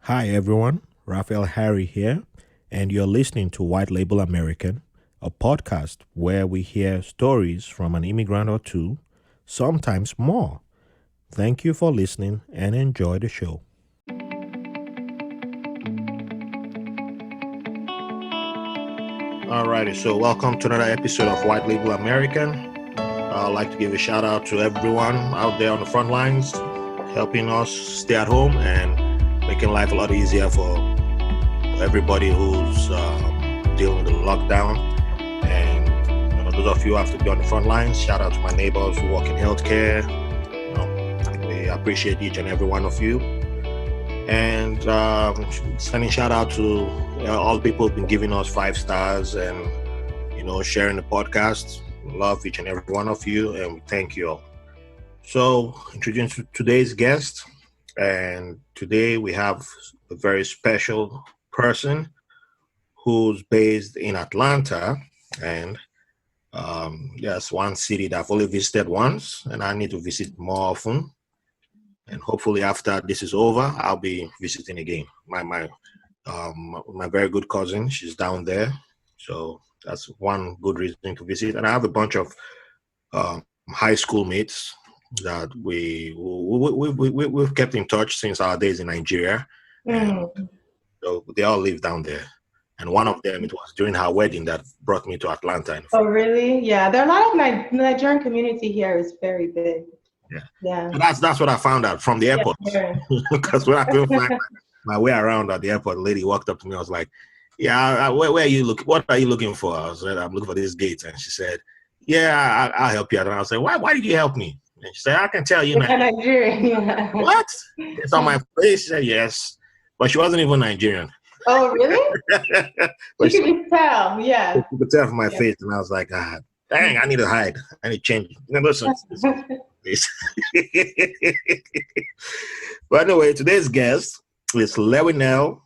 Hi everyone, Raphael Harry here, and you're listening to White Label American, a podcast where we hear stories from an immigrant or two, sometimes more. Thank you for listening and enjoy the show. Alrighty, so welcome to another episode of White Label American. I'd like to give a shout out to everyone out there on the front lines, helping us stay at home and making life a lot easier for everybody who's dealing with the lockdown. And those of you who have to be on the front lines, shout out to my neighbors who work in healthcare. We appreciate each and every one of you. And sending shout out to all the people who've been giving us 5 stars and sharing the podcast. Love each and every one of you, and we thank you all. So, introducing today's guest, and today we have a very special person who's based in Atlanta, and yes, one city that I've only visited once, and I need to visit more often. And hopefully, after this is over, I'll be visiting again. My very good cousin, she's down there, so that's one good reason to visit. And I have a bunch of high school mates that we've kept in touch since our days in Nigeria. And so they all live down there. And one of them, it was during her wedding that brought me to Atlanta. Oh, really? Yeah, there are a lot of Nigerian community here is very big. Yeah. So that's what I found out from the airport. Because when I couldn't find my way around at the airport, the lady walked up to me. I was like, "Yeah, where are you looking? What are you looking for?" I said, "I'm looking for this gate." And she said, "Yeah, I'll help you out." And I was like, "Why did you help me?" And she said, "I can tell you now." Nigerian. Yeah. What? It's on my face. She said, "Yes," but she wasn't even Nigerian. Oh, really? But you could tell. Yeah. You could tell from my face, and I was like, "Ah, dang! I need to hide. I need to change." Listen. But anyway, today's guest is Lewinale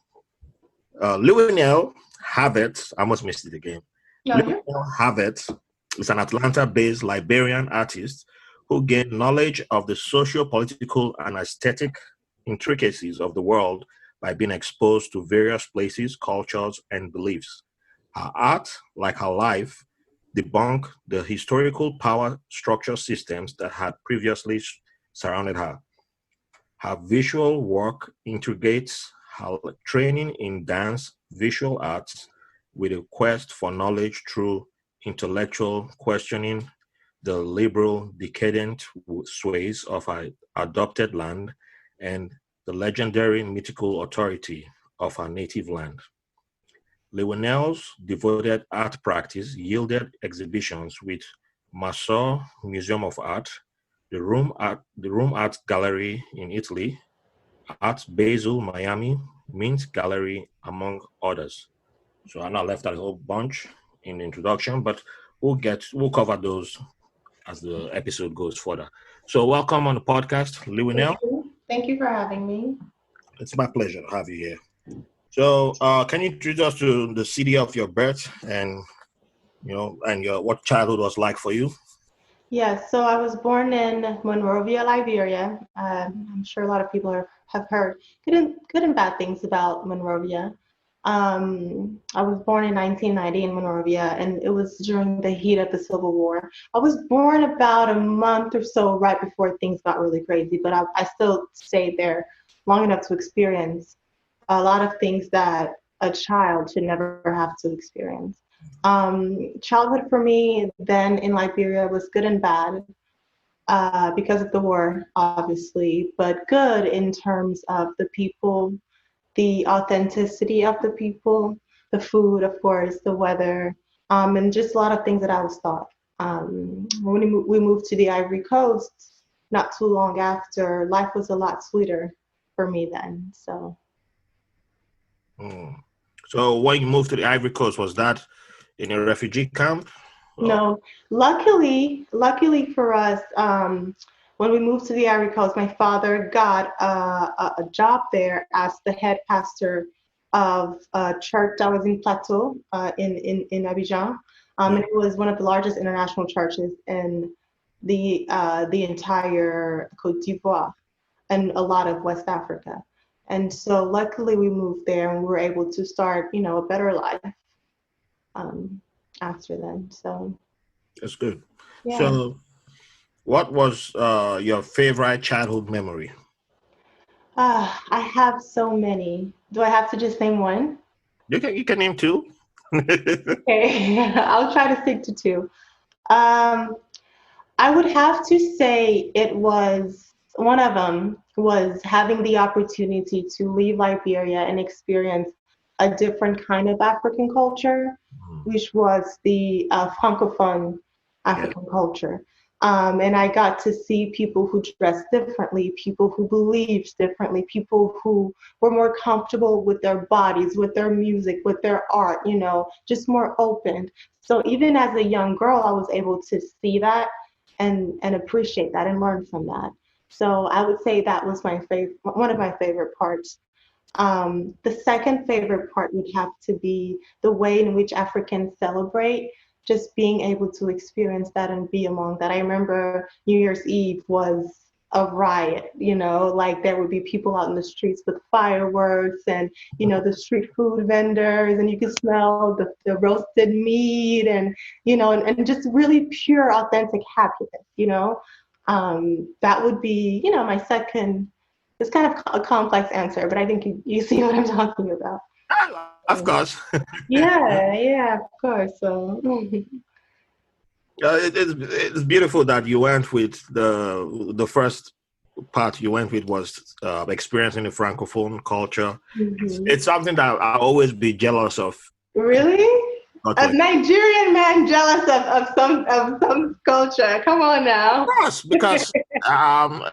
Havette. I almost missed it again. Lewinale Havette is an Atlanta-based Liberian artist who gained knowledge of the socio-political and aesthetic intricacies of the world by being exposed to various places, cultures, and beliefs. Her art, like her life, debunk the historical power structure systems that had previously surrounded her. Her visual work integrates her training in dance, visual arts, with a quest for knowledge through intellectual questioning the liberal, decadent sways of her adopted land and the legendary mythical authority of her native land. Lewinale's devoted art practice yielded exhibitions with Massor Museum of Art, the Rome Art Gallery in Italy, Art Basel Miami, Mint Gallery, among others. So I know I left out a whole bunch in the introduction, but we'll cover those as the episode goes further. So welcome on the podcast, Lewinale. Thank you for having me. It's my pleasure to have you here. So, can you introduce us to the city of your birth and your what childhood was like for you? Yes, so I was born in Monrovia, Liberia. I'm sure a lot of people have heard good and bad things about Monrovia. I was born in 1990 in Monrovia, and it was during the heat of the Civil War. I was born about a month or so right before things got really crazy, but I still stayed there long enough to experience a lot of things that a child should never have to experience. Childhood for me then in Liberia was good and bad because of the war, obviously, but good in terms of the people, the authenticity of the people, the food, of course, the weather, and just a lot of things that I was taught. When we moved to the Ivory Coast, not too long after, life was a lot sweeter for me then. So. So when you moved to the Ivory Coast, was that in a refugee camp? No, luckily for us, when we moved to the Ivory Coast, my father got a job there as the head pastor of a church that was in Plateau, in Abidjan, and it was one of the largest international churches in the entire Côte d'Ivoire and a lot of West Africa. And so luckily we moved there and we were able to start, a better life um, after then. So That's good. yeah. So, what was your favorite childhood memory? I have so many. Do I have to just name one? You can name two. Okay, I'll try to stick to two. Um, I would have to say it was one of them was having the opportunity to leave Liberia and experience a different kind of African culture, which was the Francophone Yeah. African culture. And I got to see people who dressed differently, people who believed differently, people who were more comfortable with their bodies, with their music, with their art, just more open. So even as a young girl, I was able to see that and appreciate that and learn from that. So I would say that was one of my favorite parts. The second favorite part would have to be the way in which Africans celebrate, just being able to experience that and be among that. I remember New Year's Eve was a riot, like there would be people out in the streets with fireworks and, the street food vendors, and you could smell the roasted meat and, and just really pure, authentic happiness, that would be, my second. It's kind of a complex answer, but I think you see what I'm talking about. Of course. Yeah, of course. So, It's beautiful that you went with the first part you went with was experiencing the francophone culture. It's something that I always be jealous of. really? Not A like, Nigerian man jealous of some culture. Come on now. of course, because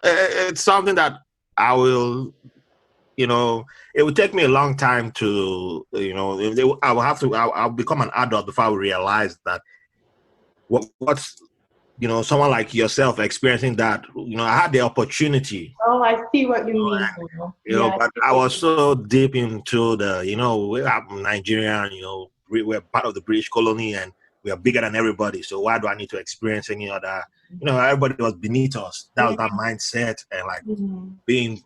it's something that I will, it would take me a long time to, I will have to, I'll become an adult before I will realize that what's someone like yourself experiencing that, I had the opportunity, Oh, I see what you mean now. Yeah, I but see I what was you mean. so deep into we're Nigerian, we're part of the British colony and we are bigger than everybody. So why do I need to experience any other, everybody was beneath us. That was Yeah. that mindset, and like Mhm.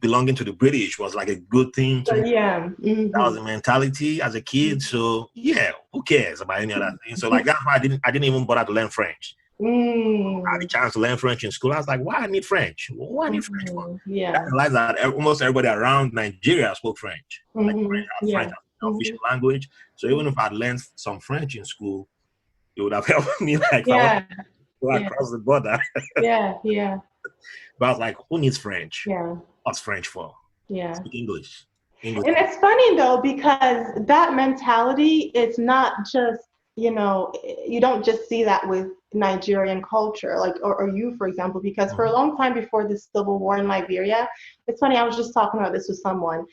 belonging to the British was like a good thing to So me. yeah. That was Hmm. the mentality as a kid. So yeah, who cares about any other thing? So like that's why I didn't even bother to learn French. I had a Mm. chance to learn French in school. I was like, why I need French? What I need French for? I Yeah. realized that almost everybody around Nigeria spoke French. Like French Yeah. as an official Hmm. language. So even if I'd learned some French in school, it would have helped me like if I want to Yeah. go Yeah. across the border. Yeah. Yeah. But I was like, who needs French? Yeah. What's French for? Yeah. Speak English. English. And it's funny though, because that mentality is not just, you don't just see that with Nigerian culture, like, or you, for example, because for a Mhm. long time before the civil war in Liberia, it's funny, I was just talking about this with someone.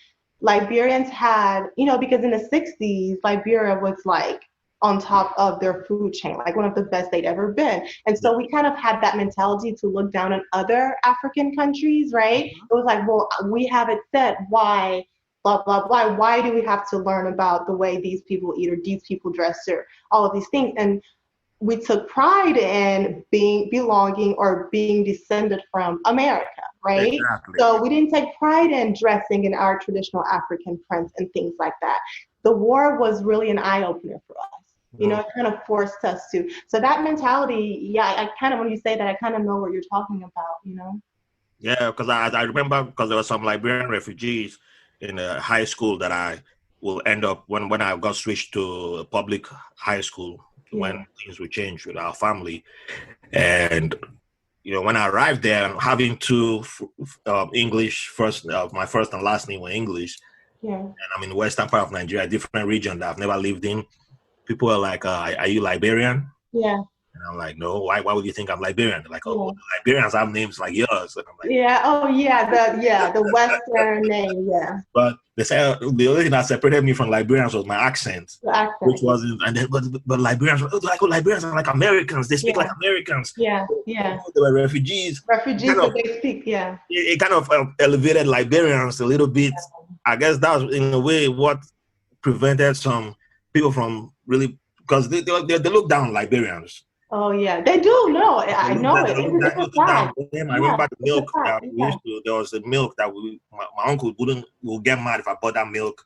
Liberians had, because in the 60s, Liberia was like on top of their food chain, like one of the best they'd ever been. And Yeah. so we kind of had that mentality to look down on other African countries, right? It was like, well, we have it set. Why? Blah blah blah. Why do we have to learn about the way these people eat or these people dress or all of these things? And we took pride in being belonging or being descended from America, right? Exactly. So we didn't take pride in dressing in our traditional African prints and things like that. The war was really an eye opener for us. Mhm. It kind of forced us to. So that mentality, yeah, I kind of, when you say that, I kind of know what you're talking about. Yeah, because I remember because there were some Liberian refugees in a high school that I will end up when I got switched to a public high school when Yeah. things would change with our family. And when I arrived there and having two English first, my first and last name were English, Yeah. and I'm in the western part of Nigeria, a different region that I've never lived in. People are like, "Are you Liberian?" Yeah. And I'm like, "No. Why would you think I'm Liberian?" They're like, "Oh, Yeah. well, Liberians have names like yours." And I'm like, Yeah. Oh, yeah. The Western name. Yeah. but they say the only thing that separated me from Liberians was my accent, The which accent. wasn't. And then, but Liberians, Liberians are like Americans. They speak like Yeah. Americans. Yeah. Yeah. They were refugees. Refugees, Kind of, but they speak. Yeah. it kind of elevated Liberians a little bit. I guess that was in a way what prevented some people from really, because they look down on Liberians. Oh yeah, they do. No, I know it. That It's a looking down fact. them. I Yeah, remember the it's a milk fact. that we Yeah, used to. There was the milk that my uncle would get mad if I bought that milk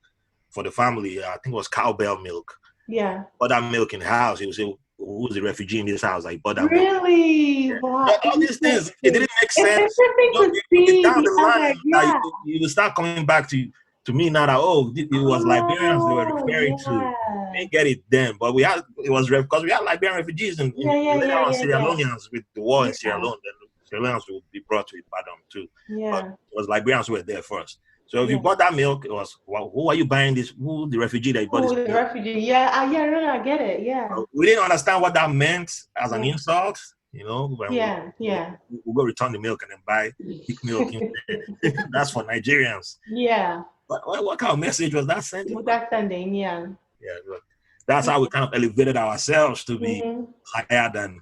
for the family. I think it was cowbell milk. yeah. Bought that milk in the house. He would say, "Who's the refugee in this house?" I bought that milk. Really? Yeah, Wow. all these things, it didn't make It's sense. interesting to It's see down the the other. line that Yeah. you will start coming back to me now that, oh, it was Liberians they were Oh referring to. They yeah. didn't get it then, but because we had Liberian refugees Yeah, yeah, later yeah, on yeah, Sierra yeah. Leoneans with the war in Sierra Yeah, Leone. Then Sierra Leoneans will be brought to Ibadan too, but yeah, it was Liberians who were there first. So if you yeah. bought that milk, it was, well, who are you buying this? Who the refugee that you bought Oh, this the milk? refugee. Yeah, yeah, no, no, I get it. Yeah, We didn't understand what that meant as an yeah, insult, when yeah, yeah. we go return the milk and then buy thick milk instead. That's for Nigerians. Yeah. But what kind of message was that sending? With that sending, yeah. Yeah, look, that's how we kind of elevated ourselves to be Mm-hmm. higher than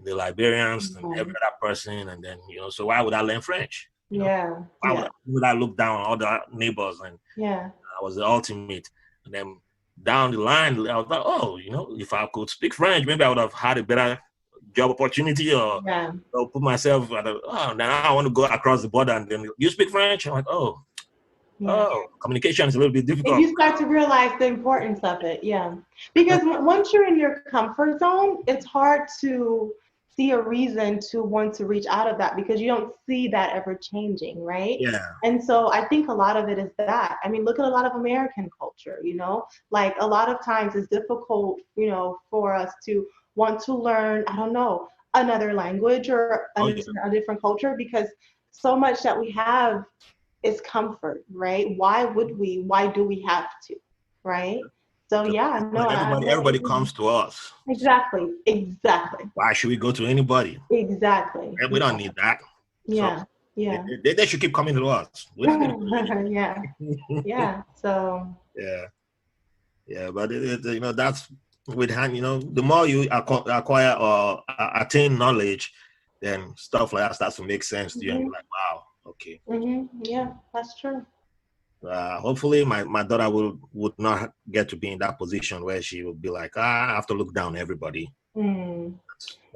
the Liberians and every Mm-hmm. other person. And then, so why would I learn French? Yeah, Why yeah, would I look down on other neighbors? And yeah, I was the ultimate. And then down the line, I was like, oh, if I could speak French, maybe I would have had a better job opportunity yeah. or put myself now I want to go across the border and then you speak French. I'm like, Yeah. communication is a little bit If difficult. you start to realize the importance of it, yeah. Because once you're in your comfort zone, it's hard to see a reason to want to reach out of that because you don't see that ever changing, right? Yeah. And so I think a lot of it is that. I mean, look at a lot of American culture, like a lot of times it's difficult, for us to want to learn, I don't know, another language or Oh, yeah. understand a different culture because so much that we have is comfort, right? Why do we have to, right? So yeah, no, Everybody comes to us. exactly, Why should we go to anybody? exactly. And we don't need that. So Yeah, yeah, they should keep coming to us. We don't need to go yeah, yeah. So Yeah. Yeah. But that's with hand, the more you acquire or attain knowledge, then stuff like that starts to make sense to you. And you're like, wow, okay. yeah, that's true. Hopefully my daughter would not get to be in that position where she would be like, I have to look down on everybody. Mm.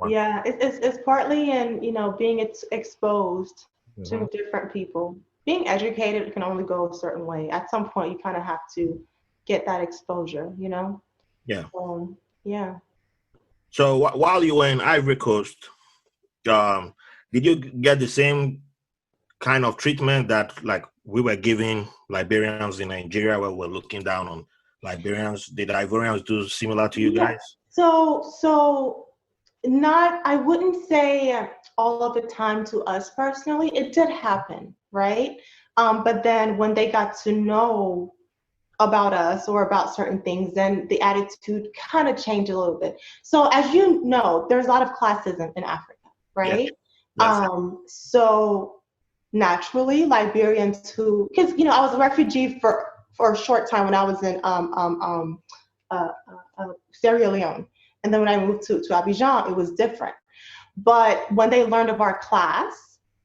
Yeah, it's partly in being exposed to different people. Being educated can only go a certain way. At some point, you kind of have to get that exposure, Yeah. Yeah. So while you were in Ivory Coast, did you get the same kind of treatment that like we were giving Liberians in Nigeria, where we're looking down on Liberians? Did Ivorians do similar to you Yeah. guys? So not, I wouldn't say all of the time to us personally. It did happen, right? But then when they got to know about us or about certain things, then the attitude kind of changed a little bit. So as you know, there's a lot of classism in Africa, right? Yes. So naturally, Liberians because I was a refugee for a short time when I was in uh, Sierra Leone, and then when I moved to Abidjan, it was different. But when they learned of our class,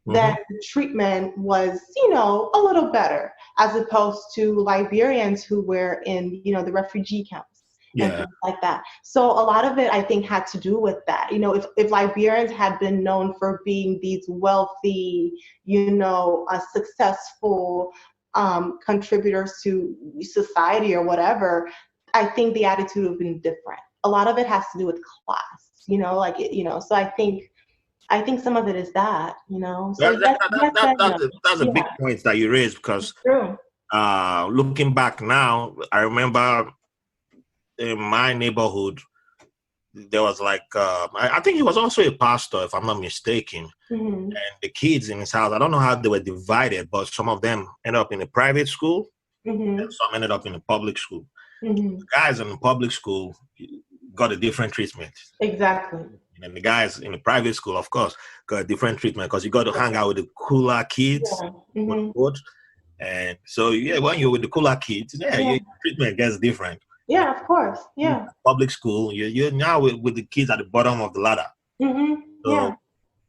then the treatment was, a little better as opposed to Liberians who were in, the refugee camps and things like that. So a lot of it, I think, had to do with that. If Liberians had been known for being these wealthy, successful contributors to society or whatever, I think the attitude would have been different. A lot of it has to do with class, so I think some of it is that, So that's a big point that you raised because looking back now, I remember in my neighborhood, there was like, I think he was also a pastor, if I'm not mistaken. And the kids in his house, I don't know how they were divided, but some of them ended up in a private school and some ended up in a public school. The guys in the public school got a different treatment. Exactly. And the guys in the private school, of course, got a different treatment because you got to hang out with the cooler kids. And so, when you're with the cooler kids, your treatment gets different. Yeah, of course. Yeah. Public school, you're now with the kids at the bottom of the ladder. So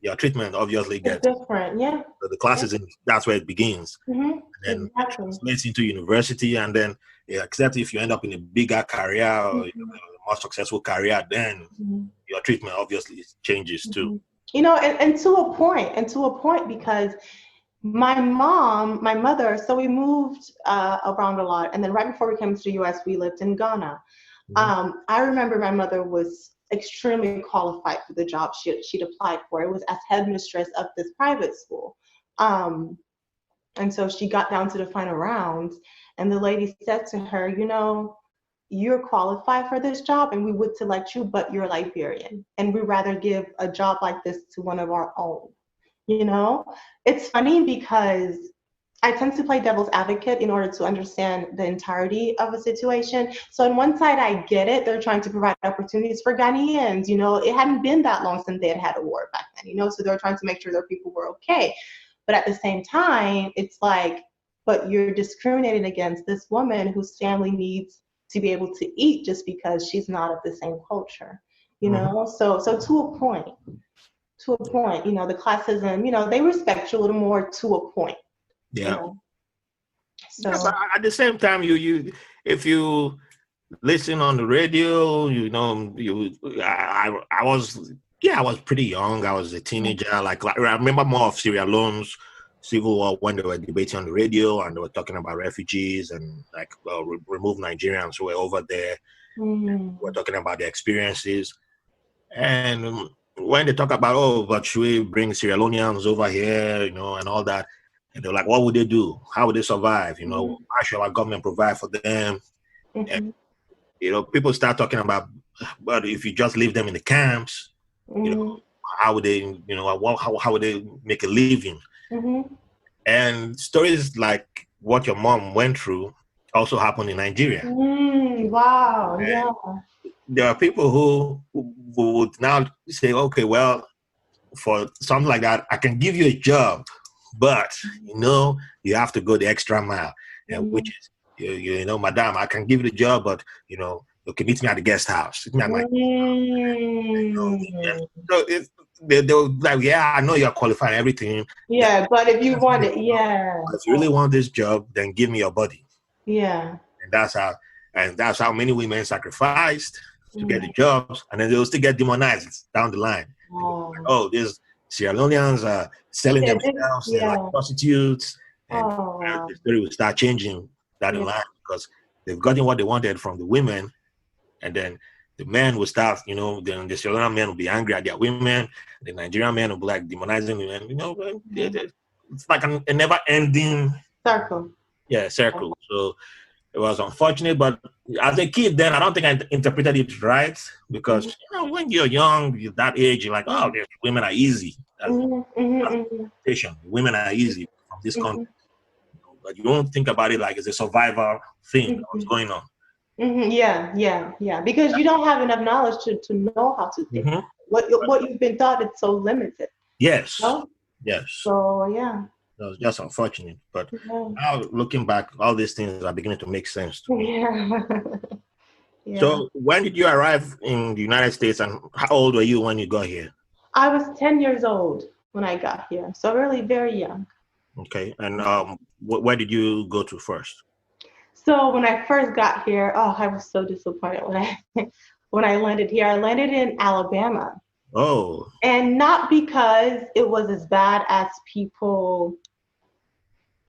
your treatment obviously gets different. Yeah. So the classes, that's where it begins. And then it translates into university, and then except if you end up in a bigger career or a more successful career, then your treatment obviously changes too. You know, and to a point, because my mother, so we moved around a lot. And then right before we came to the US, we lived in Ghana. I remember my mother was extremely qualified for the job she'd applied for. It was as headmistress of this private school. And so she got down to the final rounds, and the lady said to her, you know, you're qualified for this job and we would select you, but you're Liberian. And we'd rather give a job like this to one of our own. You know, it's funny because I tend to play devil's advocate in order to understand the entirety of a situation. So on one side, I get it. They're trying to provide opportunities for Ghanaians. You know, it hadn't been that long since they had a war back then, you know, so they're trying to make sure their people were okay. But at the same time, it's like, but you're discriminating against this woman whose family needs to be able to eat just because she's not of the same culture, you know? So to a point, you know, the classism, you know, they respect you a little more to a point. Yeah. You know? So yeah, but at the same time, if you listen on the radio, you know, I was pretty young. I was a teenager. Like I remember more of Sierra Leone's civil war when they were debating on the radio and they were talking about refugees and like remove Nigerians who were over there. We're talking about their experiences. And when they talk about, oh, but should we bring Sierra Leoneans over here, you know, and all that, and they're like, what would they do? How would they survive? You know, how should our government provide for them? And, you know, people start talking about, but if you just leave them in the camps, you know, how would they, you know, how would they make a living? And stories like what your mom went through also happened in Nigeria. Wow, and yeah. There are people who would now say, okay, well, for something like that, I can give you a job, but you know, you have to go the extra mile, which is, you know, madam, I can give you the job, but you know, okay, meet me at the guest house. Meet me at my so they'll like, yeah, I know you're qualified and everything. Yeah, but if you want it, yeah. If you really want this job, then give me your body. Yeah. And that's how many women sacrificed to get the jobs, and then they'll still get demonized down the line. Like, oh, these Sierra Leoneans are selling themselves, they're like prostitutes, and the story will start changing down the line because they've gotten what they wanted from the women, and then the men will start, you know, then the Sierra Leonean men will be angry at their women, the Nigerian men will be like demonizing women, you know, it's like a never-ending circle. Yeah, circle. So it was unfortunate, but as a kid then, I don't think I interpreted it right because, you know, when you're young, you're that age, you're like, oh, women are easy. Women are easy from this country. But you don't think about it like it's a survival thing that's going on. Yeah. Because you don't have enough knowledge to know how to think. What you've been taught is so limited. Yes. No? Yes. So, yeah. That was just unfortunate. But now looking back, all these things are beginning to make sense to me. Yeah. So when did you arrive in the United States and how old were you when you got here? I was 10 years old when I got here. So really very young. Okay. And where did you go to first? So when I first got here, I was so disappointed when I landed here. I landed in Alabama. Oh. And not because it was as bad as people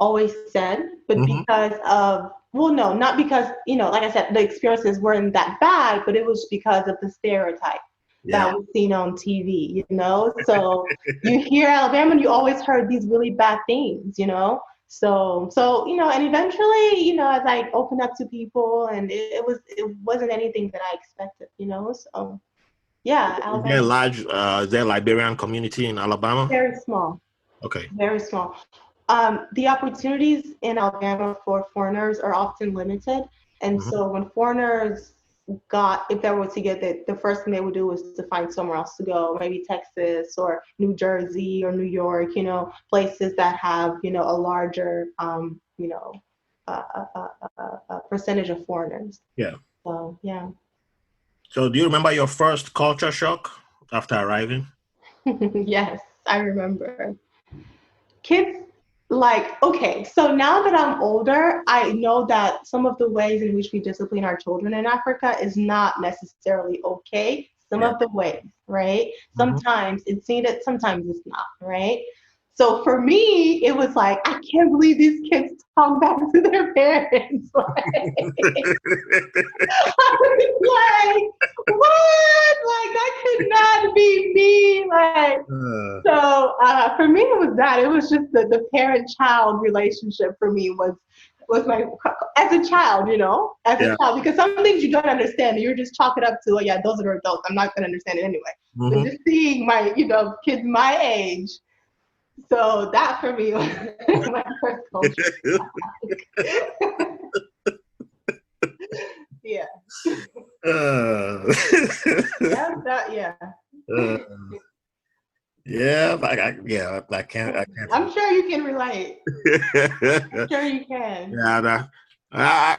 always said, but because of, well, no, not because, you know, like I said, the experiences weren't that bad, but it was because of the stereotype that was seen on TV, you know? So you hear Alabama and you always heard these really bad things, you know? So, you know, and eventually, you know, as I opened up to people and it wasn't anything that I expected, you know? So, yeah, Alabama. Is there a Liberian community in Alabama? Very small. Okay. Very small. The opportunities in Alabama for foreigners are often limited. And so when foreigners if they were to get it, the first thing they would do is to find somewhere else to go, maybe Texas or New Jersey or New York, you know, places that have, you know, a larger, you know, a percentage of foreigners. Yeah. So, yeah. So do you remember your first culture shock after arriving? Yes, I remember. Kids, like, okay, so now that I'm older, I know that some of the ways in which we discipline our children in Africa is not necessarily okay. some Yeah. of the ways, right? Mm-hmm. Sometimes it's needed, sometimes it's not, right? So for me, it was like, I can't believe these kids talk back to their parents. Like, what? Like, that could not be me. Like, so for me, it was that. It was just the parent-child relationship for me was my, as a child, as a Yeah. child, because some things you don't understand, you're just chalk it up to, oh yeah, those are adults. I'm not gonna understand it anyway. But Mm-hmm. just seeing my, kids my age, so that for me was my first culture shock. Yeah. Yeah, yeah. Yeah, I can't. I'm sure you can relate. I'm sure you can. Yeah, I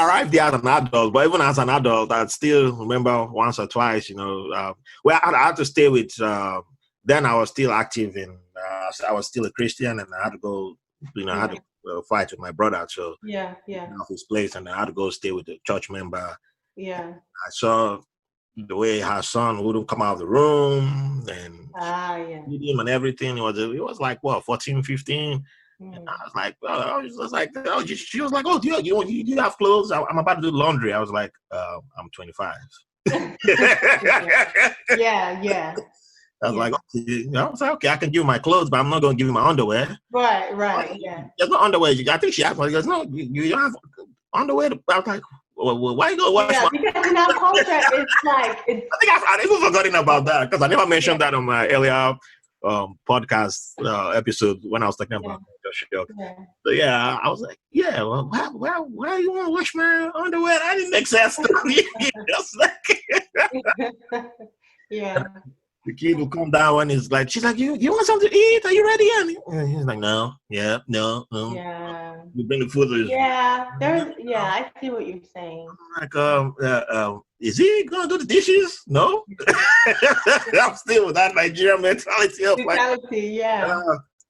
arrived there as an adult, but even as an adult, I still remember once or twice, well, I had to stay with, then I was still active I was still a Christian, and I had to go, I had to fight with my brother, so yeah, off his place, and I had to go stay with the church member. Yeah. I saw the way her son wouldn't come out of the room, and him and everything. It was like, what, 14, 15? And I was like, she was like, oh, do you have clothes? I'm about to do laundry. I was like, I'm 25. Yeah. I was like, okay. I was like, okay, I can give you my clothes, but I'm not going to give you my underwear. Right, yeah. There's no underwear. I think she asked me, goes, no, you don't have underwear. I was like, well, why you go wash my... because in our culture, it's like... I think I've even forgotten about that, because I never mentioned that on my earlier podcast episode when I was talking about the show. So yeah, I was like, yeah, well, why you want to wash my underwear? That didn't make sense to me. Just like... Yeah. The kid will come down and is like, she's like, you want something to eat? Are you ready? And he's like, no. Yeah. You bring the food. I see what you're saying. Like, is he gonna do the dishes? No. I'm still with that Nigerian mentality of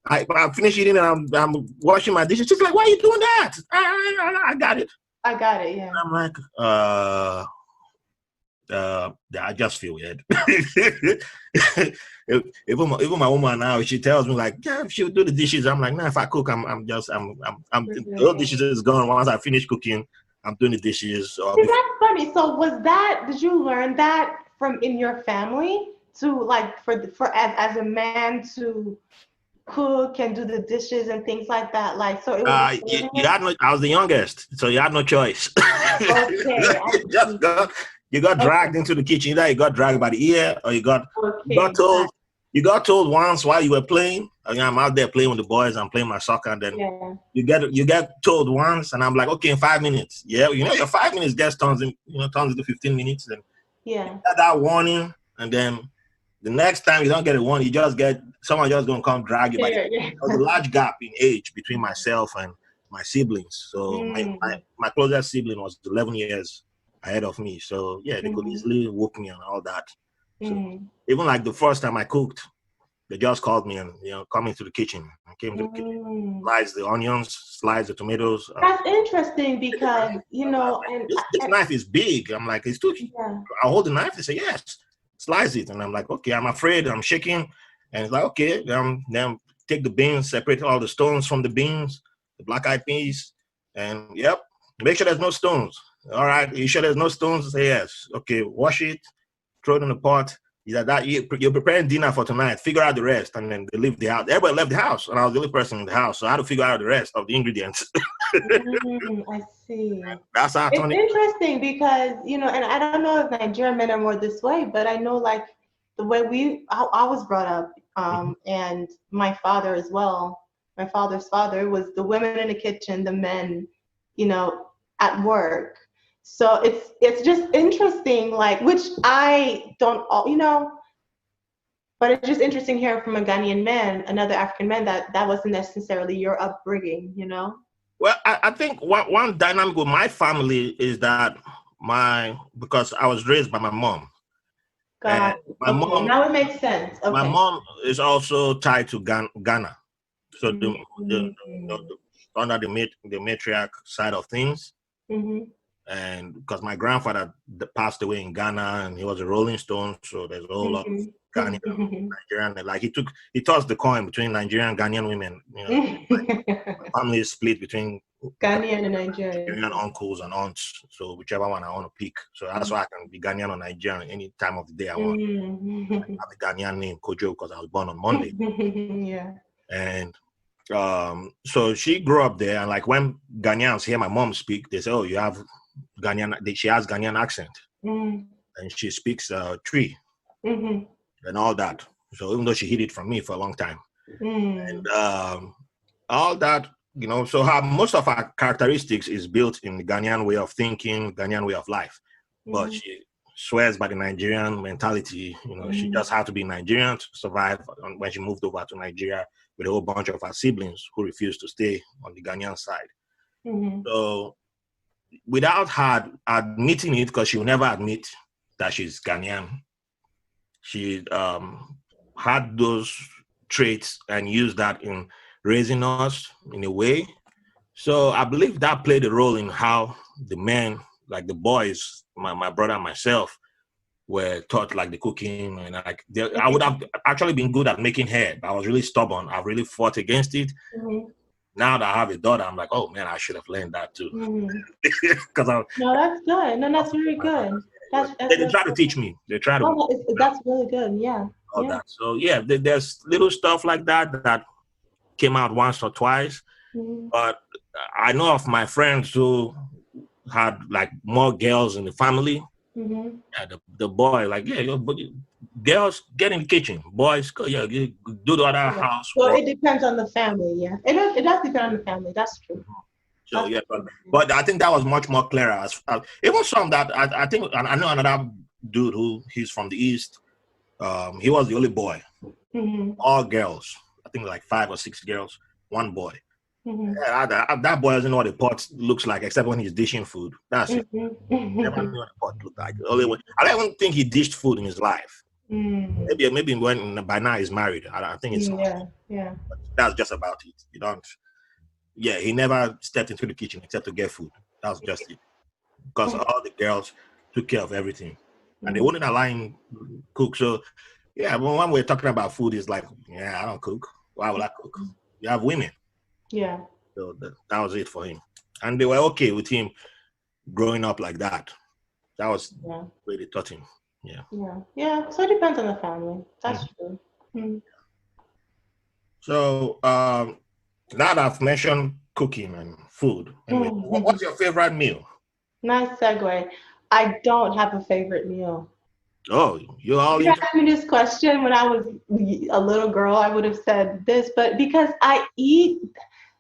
I finish eating and I'm washing my dishes. She's like, why are you doing that? I got it. Yeah. I'm like, I just feel weird. Even my woman now, she tells me like, yeah, she'll do the dishes. I'm like, nah, if I cook, the dishes is gone. Once I finish cooking, I'm doing the dishes. See, that's funny. So did you learn that from in your family to like for as a man to cook and do the dishes and things like that? Like, so it was I was the youngest, so you had no choice. Okay. You got dragged into the kitchen. Either you got dragged by the ear, or you got told. You got told once while you were playing. I'm out there playing with the boys. I'm playing my soccer, and then you get told once, and I'm like, okay, in 5 minutes. Yeah, your 5 minutes gets turns into 15 minutes, and you get that warning, and then the next time you don't get a warning, you just get someone just gonna come drag you. There's a large gap in age between myself and my siblings. So my closest sibling was 11 years ahead of me. So yeah, they could easily whoop me and all that. So even like the first time I cooked, they just called me and come into the kitchen. I came to the kitchen, slice the onions, slice the tomatoes. That's interesting because and this knife is big. I'm like, it's too. I hold the knife. They say yes, slice it, and I'm like, okay. I'm afraid. I'm shaking, and it's like, okay. Then take the beans, separate all the stones from the beans, the black-eyed peas, and make sure there's no stones. All right, you sure there's no stones? Say yes. Okay, wash it, throw it in the pot. You're preparing dinner for tonight. Figure out the rest, and then they leave the house. Everybody left the house, and I was the only person in the house, so I had to figure out the rest of the ingredients. I see. That's how it's interesting because and I don't know if Nigerian men are more this way, but I know like the way I was brought up, and my father as well. My father's father was the women in the kitchen, the men, at work. So it's just interesting, like, which I don't, but it's just interesting hearing from a Ghanaian man, another African man, that wasn't necessarily your upbringing, Well, I think one dynamic with my family is that because I was raised by my mom. My mom, now it makes sense. Okay. My mom is also tied to Ghana. So under the matriarch side of things. and because my grandfather passed away in Ghana, and he was a Rolling Stone, so there's a whole lot of Ghanaian, Nigerian. Like he tossed the coin between Nigerian and Ghanaian women. You know, my family is split between Ghanaian and Nigerian uncles and aunts. So whichever one I want to pick. So that's why I can be Ghanaian or Nigerian any time of the day I want. I have a Ghanaian name, Kojo, because I was born on Monday. Yeah. And so she grew up there, and like when Ghanaians hear my mom speak, they say, "Oh, you have Ghanaian." She has Ghanaian accent, and she speaks Tree and all that. So even though she hid it from me for a long time, and all that, you know, so most of her characteristics is built in the Ghanaian way of thinking, Ghanaian way of life, but she swears by the Nigerian mentality. You know, she just had to be Nigerian to survive when she moved over to Nigeria with a whole bunch of her siblings who refused to stay on the Ghanaian side. So without her admitting it, because she will never admit that she's Ghanaian, she had those traits and used that in raising us in a way. So I believe that played a role in how the men, like the boys, my brother and myself, were taught like the cooking, and like I would have actually been good at making hair. I was really stubborn. I really fought against it. Now that I have a daughter, I'm like, oh man, I should have learned that too. Because no, that's good. No, that's very good. They try to teach me. They try to. Oh, that's really good. Yeah. All that. So yeah, there's little stuff like that came out once or twice. But I know of my friends who had like more girls in the family. Yeah, the boy, like, girls get in the kitchen, boys go, do the other house. So it depends on the family, yeah. It does depend on the family, that's true. So yeah, but I think that was much more clearer. It was some that I think, I know another dude he's from the East. He was the only boy, all girls. I think like 5 or 6 girls, one boy. Yeah, that boy doesn't know what a pot looks like except when he's dishing food. That's it. Never knew what a pot looked like. I don't even think he dished food in his life. Maybe when by now he's married. I think it's yeah. But that's just about it. You don't. Yeah, he never stepped into the kitchen except to get food. That's just it. Because all the girls took care of everything, and they wouldn't allow him cook. So yeah, when we're talking about food, it's like, I don't cook. Why would I cook? You have women. Yeah. So that was it for him. And they were okay with him growing up like that. That was where they taught him. Yeah. Yeah. So it depends on the family. That's true. So now that I've mentioned cooking and food, what's your favorite meal? Nice segue. I don't have a favorite meal. Oh, you asked me this question when I was a little girl, I would have said this, but because I eat,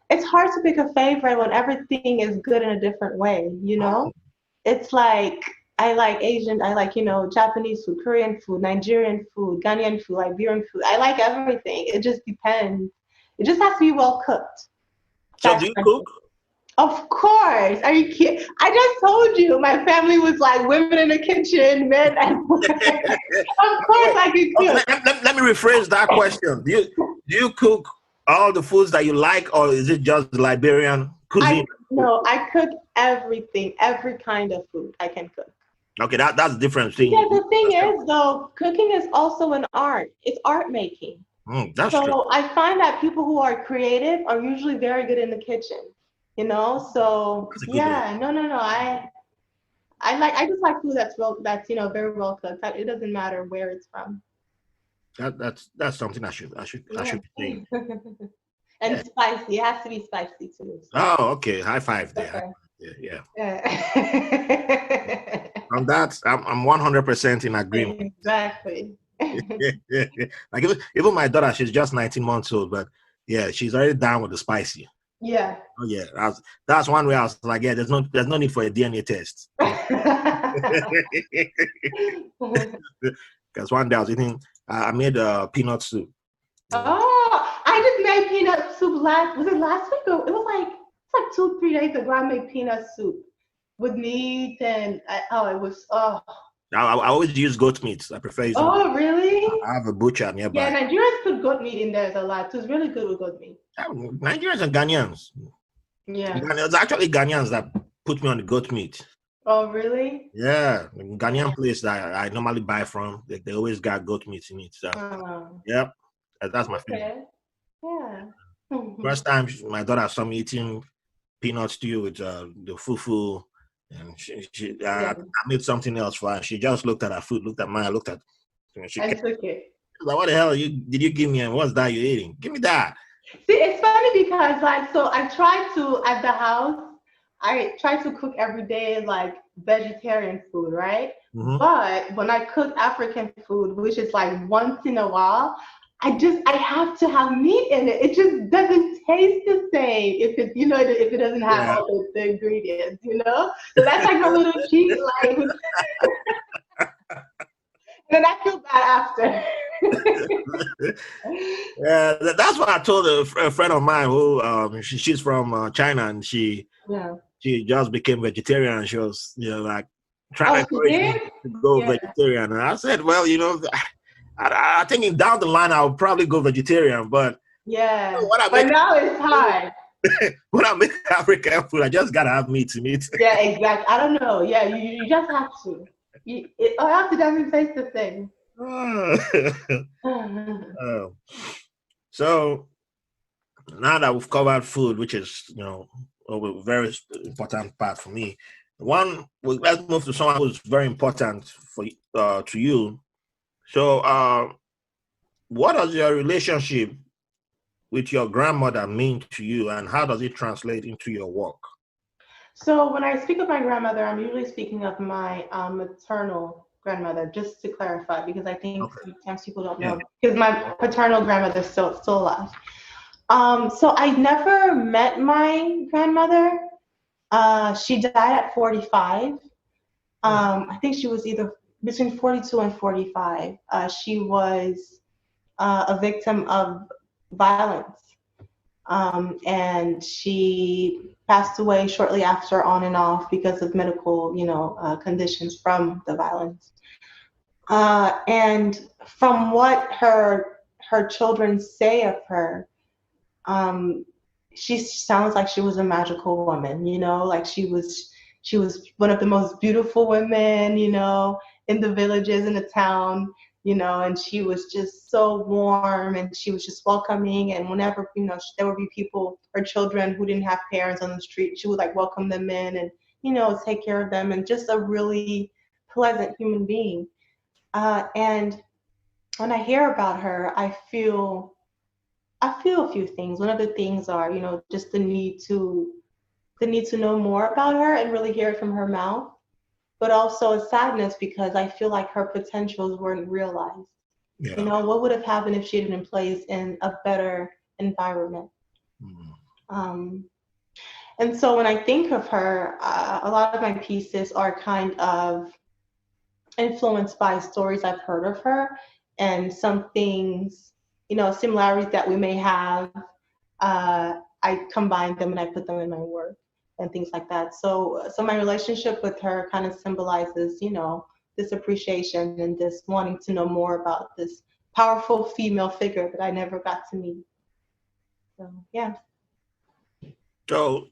it's hard to pick a favorite when everything is good in a different way, you know? It's like, I like Asian, I like, Japanese food, Korean food, Nigerian food, Ghanaian food, Liberian food. I like everything. It just depends. It just has to be well cooked. So do you cook? Of course. Are you kidding? I just told you my family was like women in the kitchen, men. Of course I can cook. Let me rephrase that question. Do you cook all the foods that you like, or is it just Liberian cuisine? No, I cook everything, every kind of food I can cook. Okay, that's a different thing. Yeah, the thing is, though, cooking is also an art. It's art making. That's true. So I find that people who are creative are usually very good in the kitchen. So yeah, no. I just like food that's very well cooked. It doesn't matter where it's from. That's something I should be saying. And spicy. It has to be spicy too. So. Oh, okay. High five there. Okay. Yeah. On that, I'm 100% in agreement. Exactly. Like even my daughter, she's just 19 months old, but yeah, she's already down with the spicy. Yeah. Oh yeah, that's one way I was like, yeah, there's no need for a DNA test. Because one day I was eating, I made peanut soup. Oh, I just made peanut soup last week or it was like 2-3 days ago. I made peanut soup with meat and I always use goat meat. I prefer using. Oh, really? I have a butcher nearby. Yeah, Nigerians put goat meat in there a lot. So it's really good with goat meat. Nigerians and Ghanaians. Yeah. It's actually Ghanaians that put me on the goat meat. Oh, really? Yeah, the Yeah. Ghanaian place that I normally buy from, they always got goat meat in it. So, Oh, yep, that's my favorite. okay. Yeah. First time my daughter saw me eating peanut stew with the fufu, and Yeah. I made something else for her. She just looked at her food, looked at mine, looked at, she I kept took it. like, "What the hell did you give me? And what's that you're eating? Give me that." See, it's funny because like so I try to at the house, I try to cook every day like vegetarian food, right? Mm-hmm. But when I cook African food, which is like once in a while, I have to have meat in it. It just doesn't taste the same if it if it doesn't have Yeah. all the ingredients, you know? So that's like a little cheat, like and then I feel bad after. Yeah, that's what I told a friend of mine who she's from China, and Yeah. she just became vegetarian. She was like trying to Oh, she encourage me did? to go Yeah. vegetarian, and I said, well, I think down the line I'll probably go vegetarian, but Yeah. when I But make now it's hard. when I make African food, I just gotta have meat in it. Yeah, exactly. I don't know. Yeah, you just have to. It have to doesn't taste the same. Oh. So now that we've covered food, which is a very important part for me, let's move to someone who's very important for to you. So, what does your relationship with your grandmother mean to you, and how does it translate into your work? So when I speak of my grandmother, I'm usually speaking of my maternal grandmother, just to clarify, because I think Okay. sometimes people don't Yeah. know. Because my paternal grandmother's still alive. So I never met my grandmother. She died at 45. I think she was either between 42 and 45. She was a victim of violence. And she passed away shortly after on and off because of medical, conditions from the violence. And from what her children say of her, um, she sounds like she was a magical woman, like she was one of the most beautiful women, in the villages in the town, and she was just so warm and she was just welcoming. And whenever, there would be people or children who didn't have parents on the street, she would like welcome them in and, take care of them, and just a really pleasant human being. And when I hear about her, I feel a few things. One of the things are, just the need to know more about her and really hear it from her mouth, but also a sadness because I feel like her potentials weren't realized. Yeah. What would have happened if she had been placed in a better environment? Mm. Um, and so when I think of her, a lot of my pieces are kind of influenced by stories I've heard of her and some things, similarities that we may have. I combine them and I put them in my work and things like that. So my relationship with her kind of symbolizes, this appreciation and this wanting to know more about this powerful female figure that I never got to meet. So yeah. So,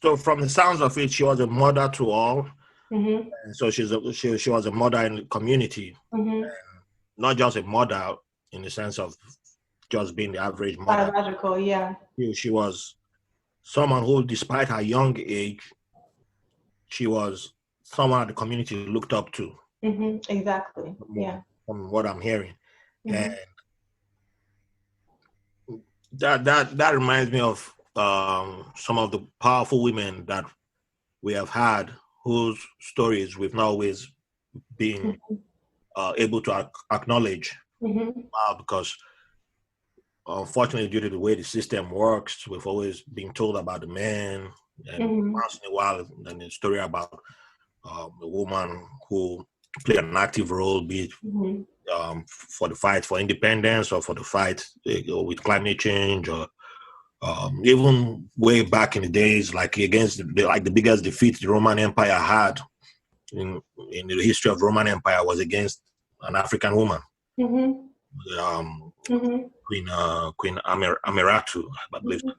so from the sounds of it, she was a mother to all. Mhm. And so she was a mother in the community, Mhm. not just a mother in the sense of just being the average mother. Biological, yeah. She was someone who, despite her young age, she was someone the community looked up to. Mhm. Exactly. Yeah. From what I'm hearing, and Mhm. that reminds me of some of the powerful women that we have had, whose stories we've not always been Mhm. able to acknowledge, Mhm. because unfortunately, due to the way the system works, we've always been told about the men, and Mhm. once in a while, then a story about a woman who played an active role, be it Mhm. for the fight for independence or for the fight with climate change, or even way back in the days, like against the biggest defeat the Roman Empire had in the history of Roman Empire was against an African woman. Mhm. Um, Mhm. Queen Ameratu, I believe, Mhm.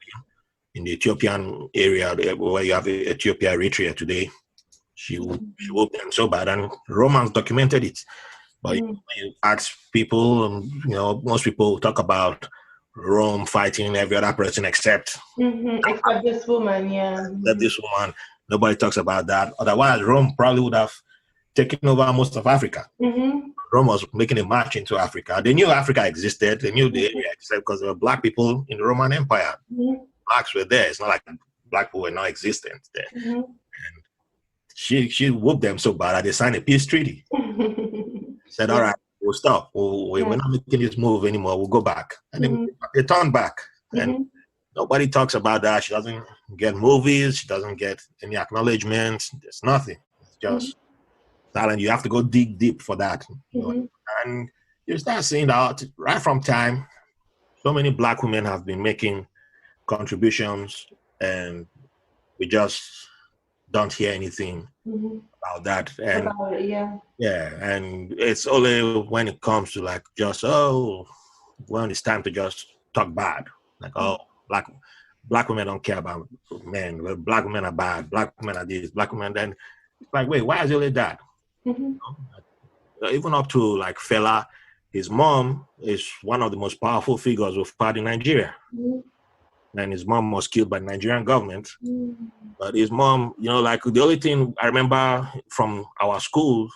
in the Ethiopian area where you have Ethiopia, Eritrea today. She whooped them so bad, and Romans documented it. But when you ask people, most people talk about Rome fighting every other person except this woman, yeah. except this woman. Nobody talks about that. Otherwise, Rome probably would have taken over most of Africa. Rome was making a march into Africa. They knew Africa existed. They knew the area existed because there were black people in the Roman Empire. Blacks were there. It's not like black people were not existent there. And she whooped them so bad that they signed a peace treaty. Said, all right, we'll stop. We're not making this move anymore. We'll go back. And they turned back. And nobody talks about that. She doesn't get movies. She doesn't get any acknowledgement. There's nothing. It's just silent. You have to go dig deep for that. And you start seeing that right from time. So many black women have been making contributions, and we just don't hear anything about that. And and it's only when it comes to like just when it's time to just talk bad, like black women don't care about men, black women are bad, black women are this, black women. Then it's like, wait, why is it like that? Even up to like Fela, his mom is one of the most powerful figures we've had in Nigeria. And his mom was killed by the Nigerian government. But his mom, like the only thing I remember from our school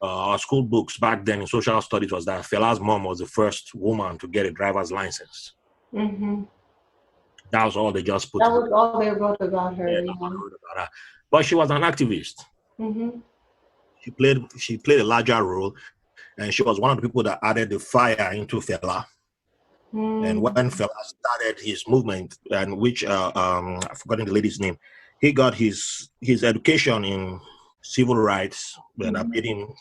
books back then in social studies was that Fela's mom was the first woman to get a driver's license. That was all they just put. That was all they wrote about her. But she was an activist. She played a larger role, and she was one of the people that added the fire into Fela. And when Fela started his movement, and which I've forgotten the lady's name, he got his education in civil rights, and that made him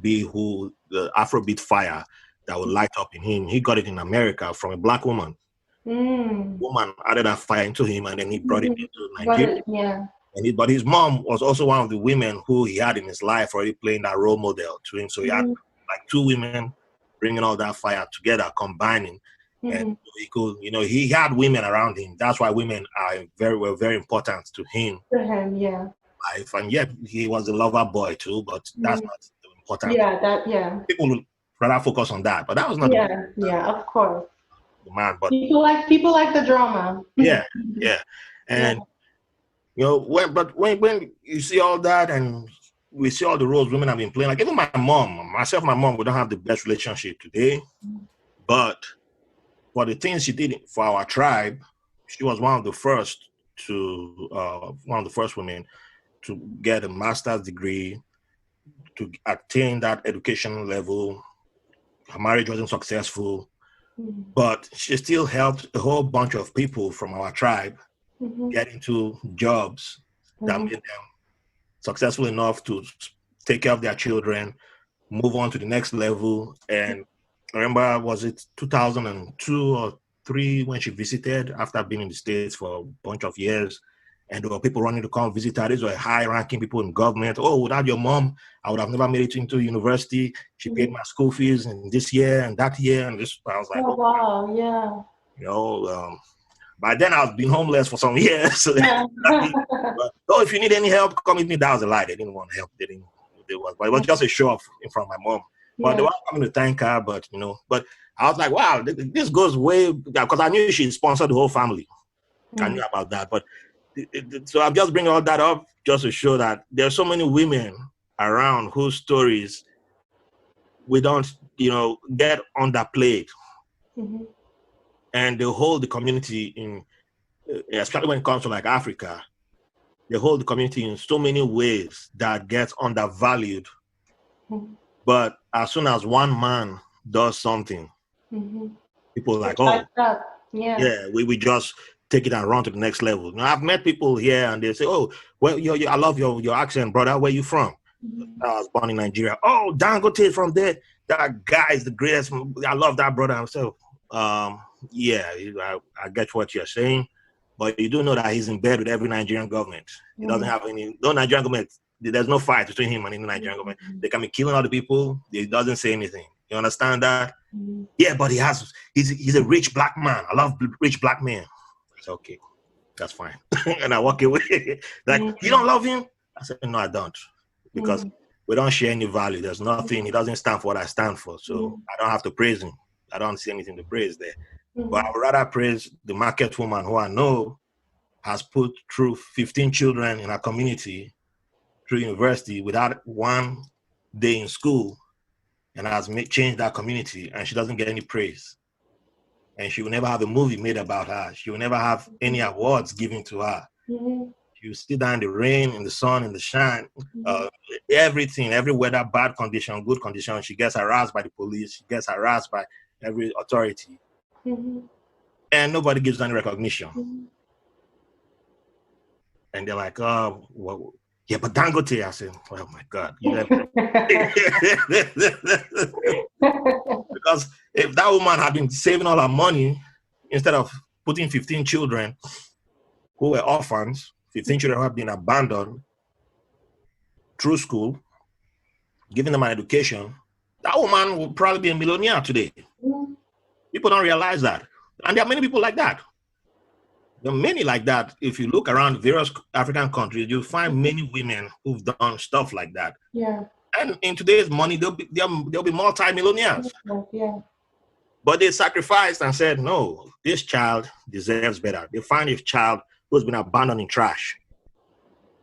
be the Afrobeat fire that would light up in him. He got it in America from a black woman. Woman added that fire into him, and then he brought it into Nigeria. But his mom was also one of the women who he had in his life already playing that role model to him. So he had like two women bringing all that fire together, combining. And he could, he had women around him. That's why women were very important to him. Life. And yet he was a lover boy too, but that's not the important. People would rather focus on that, but that was not. Of course. The man, but people like the drama. And when you see all that, and we see all the roles women have been playing, like even my mom, we don't have the best relationship today, but for the things she did for our tribe, she was one of the first women to get a master's degree, to attain that education level. Her marriage wasn't successful, but she still helped a whole bunch of people from our tribe get into jobs that made them successful enough to take care of their children, move on to the next level. And I remember, was it 2002 or 3 when she visited after being in the States for a bunch of years, and there were people running to come visit her. These were high-ranking people in government. Oh, without your mom, I would have never made it into university. She paid my school fees in this year and that year, and this. I was like, by then I was been homeless for some years. But, if you need any help, come with me. That was a lie. They didn't want help. But it was just a show off in front of my mom. But they were coming to thank her. But I was like, wow, this goes way, because I knew she sponsored the whole family. I knew about that. But so I'm just bringing all that up just to show that there's so many women around whose stories we don't, get underplayed. And they hold the community in, especially when it comes to like Africa, they hold the community in so many ways that gets undervalued. But as soon as one man does something, people are like, we just take it and run to the next level. Now, I've met people here and they say, oh, well, I love your accent, brother. Where you from? I was born in Nigeria. Oh, Dangote is from there. That guy is the greatest. I love that brother. So, I get what you're saying, but you do know that he's in bed with every Nigerian government. He doesn't have no Nigerian government. There's no fight between him and the Nigerian government. They can be killing other people. He doesn't say anything. You understand that? Yeah, but he's a rich black man. I love rich black men. It's okay. That's fine. And I walk away. Like, you don't love him? I said, no, I don't. Because we don't share any value. There's nothing. He doesn't stand for what I stand for. So I don't have to praise him. I don't see anything to praise there. But I would rather praise the market woman who I know has put through 15 children in her community through university without one day in school and has changed that community, and she doesn't get any praise. And she will never have a movie made about her. She will never have any awards given to her. She will sit down in the rain, in the sun, in the shine, everything, every weather, bad condition, good condition. She gets harassed by the police. She gets harassed by every authority. And nobody gives any recognition. And they're like, oh, well, yeah, but Dangote, I said, oh my God. Because if that woman had been saving all her money, instead of putting 15 children who were orphans, 15 children who have been abandoned through school, giving them an education, that woman would probably be a millionaire today. People don't realize that. And there are many people like that. There are many like that. If you look around various African countries, you'll find many women who've done stuff like that. Yeah. And in today's money, they'll be multi-millionaires. Yeah. But they sacrificed and said, no, this child deserves better. They find a child who's been abandoned in trash.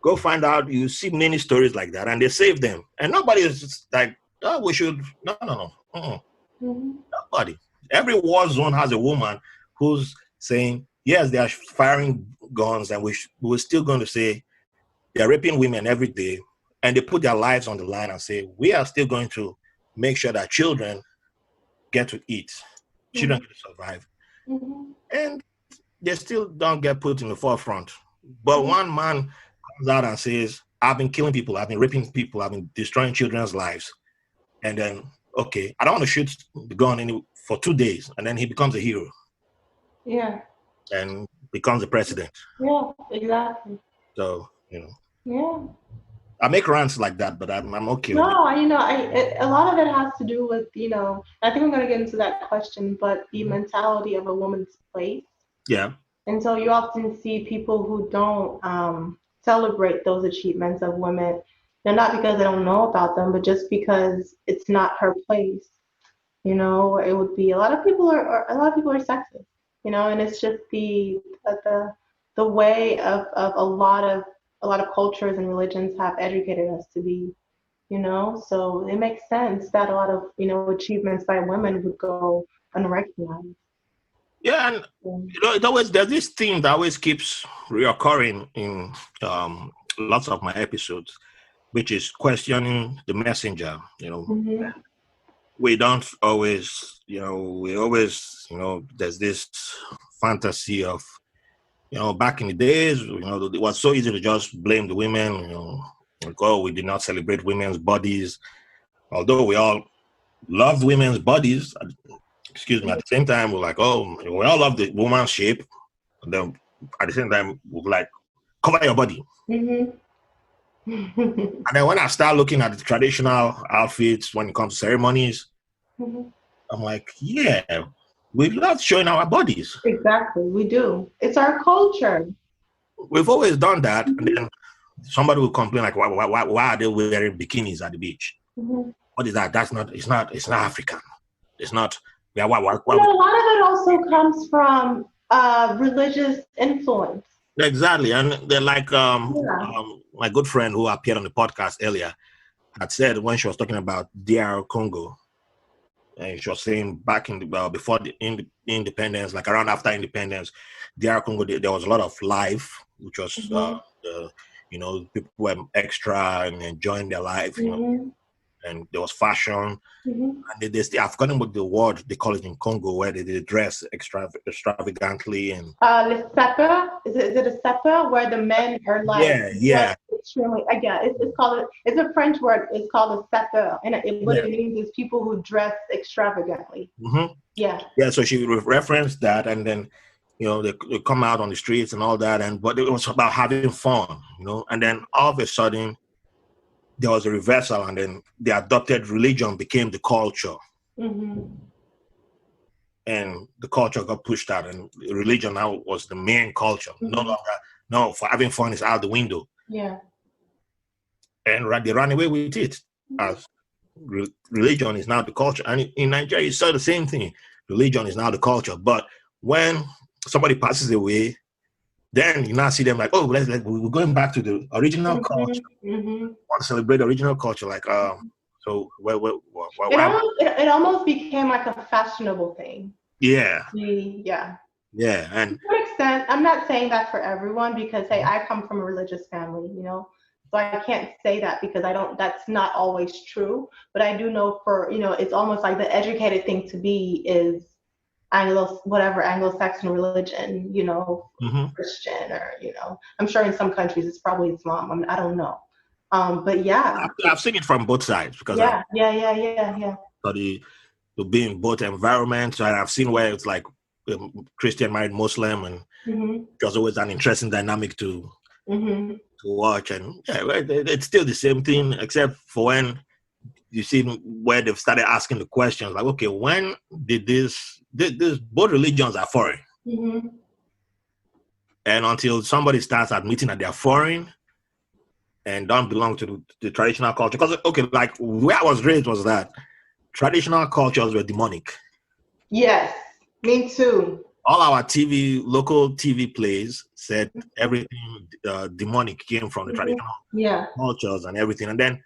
Go find out. You see many stories like that, and they save them. And nobody is just like, oh, we should. No. Nobody. Every war zone has a woman who's saying, yes, they are firing guns, and we're still going to say they're raping women every day, and they put their lives on the line and say, we are still going to make sure that children get to eat, children get to survive. And they still don't get put in the forefront. But one man comes out and says, I've been killing people, I've been raping people, I've been destroying children's lives. And then, okay, I don't want to shoot the gun for 2 days. And then he becomes a hero. Yeah. And becomes the president. Yeah, exactly. So, Yeah. I make rants like that, but I'm okay no, with it. A lot of it has to do with, I think I'm going to get into that question, but the mentality of a woman's place. Yeah. And so you often see people who don't celebrate those achievements of women. They're not because they don't know about them, but just because it's not her place. It would be a lot of people are sexist, and it's just the way of a lot of cultures and religions have educated us to be, so it makes sense that a lot of, achievements by women would go unrecognized. Yeah, and there's this theme that always keeps reoccurring in lots of my episodes, which is questioning the messenger. We don't always, there's this fantasy of, back in the days, it was so easy to just blame the women, like, oh, we did not celebrate women's bodies, although we all loved women's bodies. Excuse me. At the same time, we're like, oh, we all love the woman's shape. And then at the same time, we're like, cover your body. And then when I start looking at the traditional outfits when it comes to ceremonies, I'm like, yeah, we love showing our bodies. Exactly, we do. It's our culture. We've always done that. And then somebody will complain like, why are they wearing bikinis at the beach? What is that? It's not African. It's not. Yeah, a lot of it also comes from religious influence. Exactly, and they're like my good friend who appeared on the podcast earlier had said when she was talking about DR Congo, and she was saying back in the before the independence, like around after independence, DR Congo there was a lot of life, which was people were extra and enjoying their life, and there was fashion, and they still, I've forgotten what the word they call it in Congo, where they dress extravagantly and le sapeur, is it a sapeur where the men are like extremely it's a French word, it's called a sapeur, and what it means is people who dress extravagantly. So she referenced that, and then they come out on the streets and all that, but it was about having fun, and then all of a sudden there was a reversal, and then the adopted religion became the culture. And the culture got pushed out, and religion now was the main culture. No longer, for having fun is out the window. and they ran away with it as religion is now the culture. And in Nigeria, you saw the same thing. Religion is now the culture. But when somebody passes away, then you now see them like, oh, we're going back to the original culture. Want to celebrate the original culture, like so. It almost became like a fashionable thing. Yeah. Yeah. Yeah, and to some extent, I'm not saying that for everyone because hey, I come from a religious family, so I can't say that because that's not always true. But I do know it's almost like the educated thing to be is Anglo-Saxon religion, Christian or, I'm sure in some countries it's probably Islam. I don't know. But yeah. I've seen it from both sides because yeah. study to be in both environments, and I've seen where it's like Christian married Muslim, and there's always an interesting dynamic to watch. And it's still the same thing, except for when you see where they've started asking the questions like, okay, when did this both religions are foreign, and until somebody starts admitting that they're foreign and don't belong to the traditional culture, because okay, like where I was raised was that traditional cultures were demonic. Yes, me too. All our local TV plays said everything demonic came from the traditional cultures and everything. And then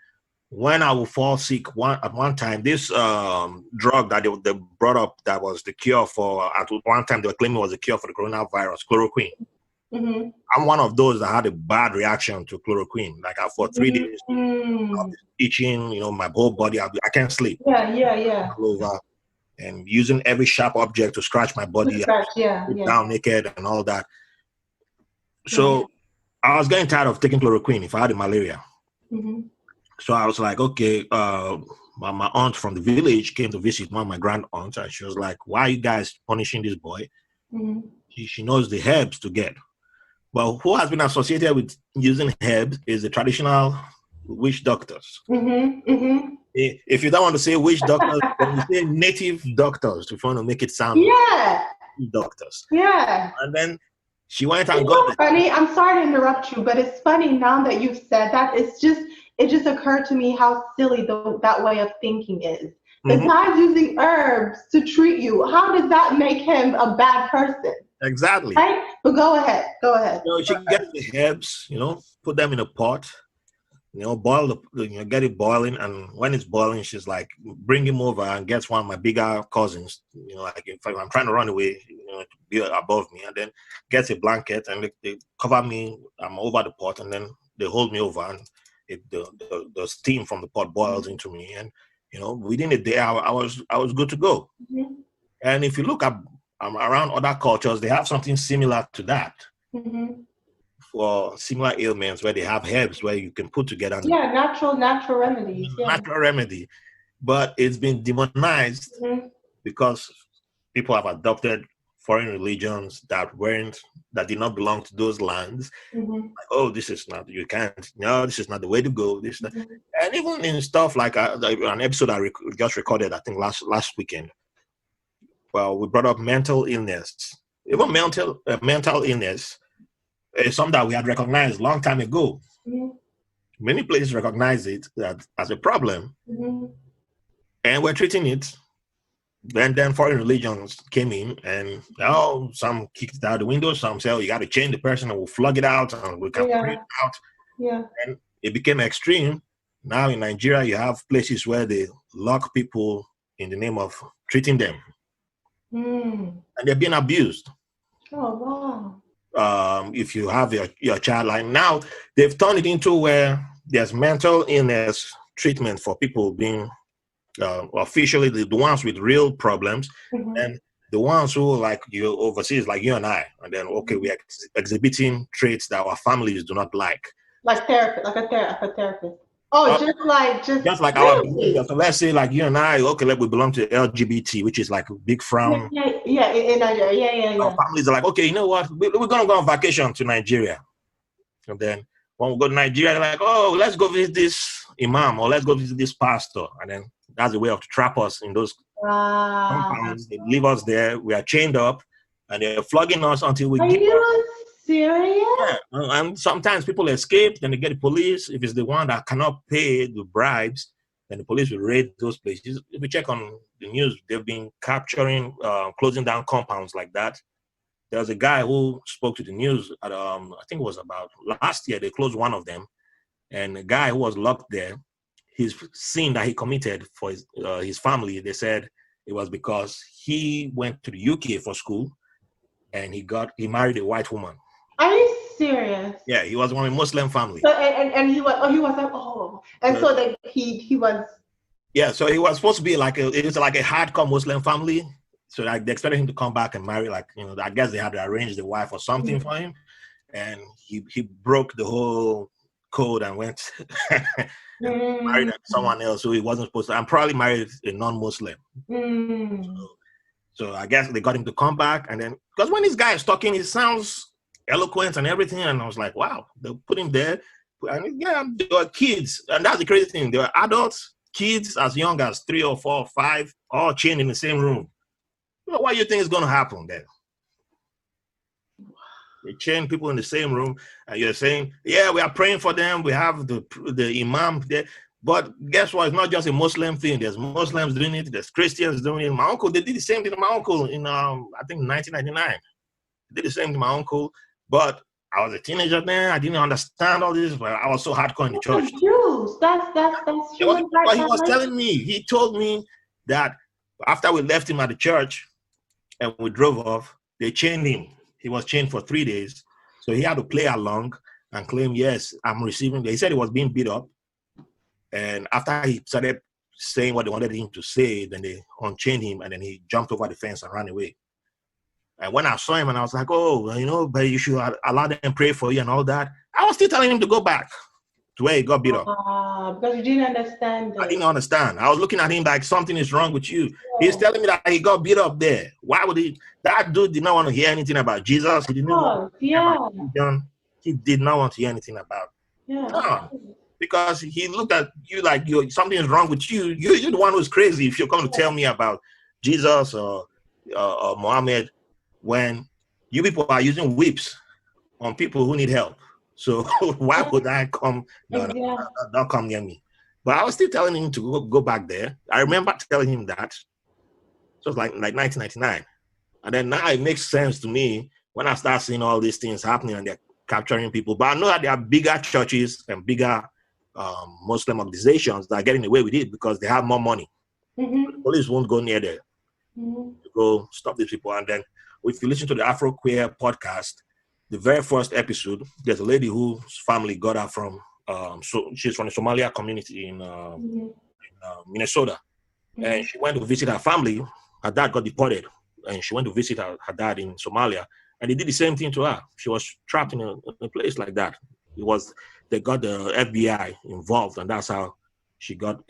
when I would fall sick at one time, this drug that they brought up that was the cure for, at one time they were claiming was the cure for the coronavirus, chloroquine. I'm one of those that had a bad reaction to chloroquine. Like for 3 days, I was itching, my whole body, I can't sleep. Yeah. Over. And using every sharp object to scratch my body, down naked and all that. So I was getting tired of taking chloroquine if I had malaria. So I was like, okay, my aunt from the village came to visit, one of my grand aunts, and she was like, why are you guys punishing this boy? She knows the herbs to get. But who has been associated with using herbs is the traditional witch doctors. If you don't want to say witch doctors, then you say native doctors if you want to make it sound doctors. Yeah. And then she went and got funny. I'm sorry to interrupt you, but it's funny now that you've said that. It just occurred to me how silly that way of thinking is. The guy's using herbs to treat you. How does that make him a bad person? Exactly. Right? But go ahead. She gets the herbs, put them in a pot. Boil get it boiling, and when it's boiling, she's like, bring him over and gets one of my bigger cousins, like in fact, I'm trying to run away, to be above me, and then gets a blanket and they cover me, I'm over the pot, and then they hold me over, and the steam from the pot boils into me, and within a day, I was good to go. And if you look at around other cultures, they have something similar to that. For similar ailments where they have herbs where you can put together. Natural remedies. Natural remedy. But it's been demonized because people have adopted foreign religions that did not belong to those lands. Like, oh, this is not the way to go. And even in stuff like an episode I just recorded, I think last weekend. Well, we brought up mental illness. Even mental illness. It's something that we had recognized a long time ago. Many places recognize it as a problem, and we're treating it. Then foreign religions came in, and some kicked it out the window. Some say, you got to change the person, and we'll flog it out, and we can put it out. And it became extreme. Now in Nigeria, you have places where they lock people in the name of treating them, and they're being abused. Oh wow. If you have your child, like now they've turned it into where there's mental illness treatment for people being officially the ones with real problems, and the ones who like you overseas, like you and I, and then we are exhibiting traits that our families do not like. Like therapist, like a therapist. Oh, just like our behavior. So let's say like you and I, we belong to LGBT, which is like a big frown. Yeah, in Nigeria. Yeah. Our families are like, okay, you know what? We're gonna go on vacation to Nigeria. And then when we go to Nigeria, they're like, oh, let's go visit this imam or let's go visit this pastor. And then that's a way of to trap us in those compounds. They leave us there. We are chained up and they're flogging us until we Are you serious? Yeah, and sometimes people escape, then they get the police. If it's the one that cannot pay the bribes, then the police will raid those places. If you check on the news, they've been capturing, closing down compounds like that. There was a guy who spoke to the news at, I think it was about last year, they closed one of them. And the guy who was locked there, his sin that he committed for his family, they said it was because he went to the UK for school and he married a white woman. Are you serious? Yeah, he was from a Muslim family. So, and he was like, and so that he was. Yeah, so he was supposed to be it was like a hardcore Muslim family. So like they expected him to come back and marry, I guess they had to arrange the wife or something for him. And he broke the whole code and went and married someone else who he wasn't supposed to. And probably married a non-Muslim. So I guess they got him to come back. And then, because when this guy is talking, he sounds eloquent and everything. And I was like, wow, they put him there. And yeah, they were kids. And that's the crazy thing. They were adults, kids as young as 3 or 4 or 5, all chained in the same room. What do you think is going to happen then? They chain people in the same room, and you're saying, yeah, we are praying for them. We have the imam there. But guess what? It's not just a Muslim thing. There's Muslims doing it. There's Christians doing it. My uncle, they did the same thing to my uncle in, I think, 1999. They did the same thing to my uncle. But I was a teenager then. I didn't understand all this, but I was so hardcore in the church. Jews. That's human rights. But he was telling me, he told me that after we left him at the church and we drove off, they chained him. He was chained for 3 days. So he had to play along and claim, yes, I'm receiving. He said he was being beat up. And after he started saying what they wanted him to say, then they unchained him and then he jumped over the fence and ran away. And when I saw him and I was like, oh, but you should allow them pray for you and all that. I was still telling him to go back to where he got beat up. Because you didn't understand. I didn't understand. I was looking at him like something is wrong with you. Yeah. He's telling me that he got beat up there. Why would he? That dude did not want to hear anything about Jesus. He didn't want to hear about religion. He did not want to hear anything about. Because he looked at you like something is wrong with you. You're the one who's crazy if you're going to tell me about Jesus or Muhammad when you people are using whips on people who need help. So why would I come? No, don't come near me. But I was still telling him to go back there. I remember telling him that. So it was like 1999. And then now it makes sense to me when I start seeing all these things happening and they're capturing people. But I know that there are bigger churches and bigger Muslim organizations that are getting away with it because they have more money. The police won't go near there to go stop these people. And then if you listen to the Afro Queer podcast, the very first episode, there's a lady whose family got her from, she's from the Somalia community in Minnesota. And she went to visit her family. Her dad got deported. And she went to visit her dad in Somalia. And they did the same thing to her. She was trapped in a place like that. They got the FBI involved, and that's how she got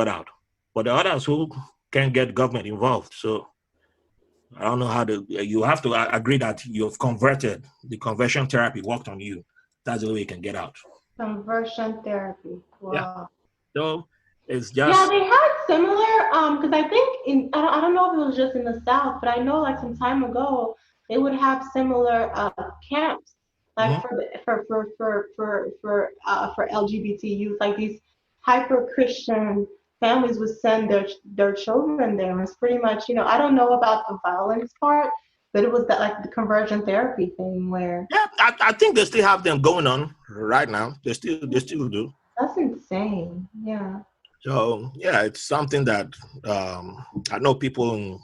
out. But the others who can't get government involved. So I don't know how you have to agree that you've converted. The conversion therapy worked on you. That's the way you can get out. Conversion therapy. Wow. Yeah. So it's just. Yeah, they had similar, because I think I don't know if it was just in the South, but I know like some time ago, they would have similar camps, like for LGBT youth, like these hyper-Christian families would send their children there. And it's pretty much, I don't know about the violence part, but it was the conversion therapy thing where. Yeah, I think they still have them going on right now. They still do. That's insane. Yeah. So yeah, it's something that I know people in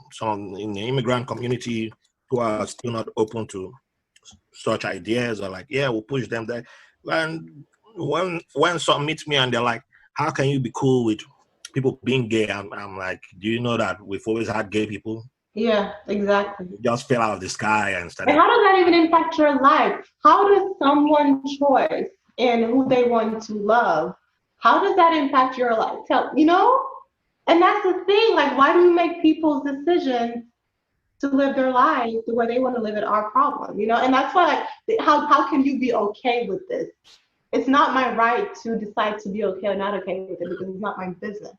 the immigrant community who are still not open to such ideas are like, yeah, we'll push them there. And when some meet me and they're like, how can you be cool with people being gay? I'm like, do you know that we've always had gay people? Yeah, exactly. It just fell out of the sky and started. And how does that even impact your life? How does someone's choice in who they want to love, how does that impact your life? And that's the thing. Like, why do you make people's decisions to live their lives the way they want to live it? Our problem, And that's why, how can you be okay with this? It's not my right to decide to be okay or not okay with it because it's not my business.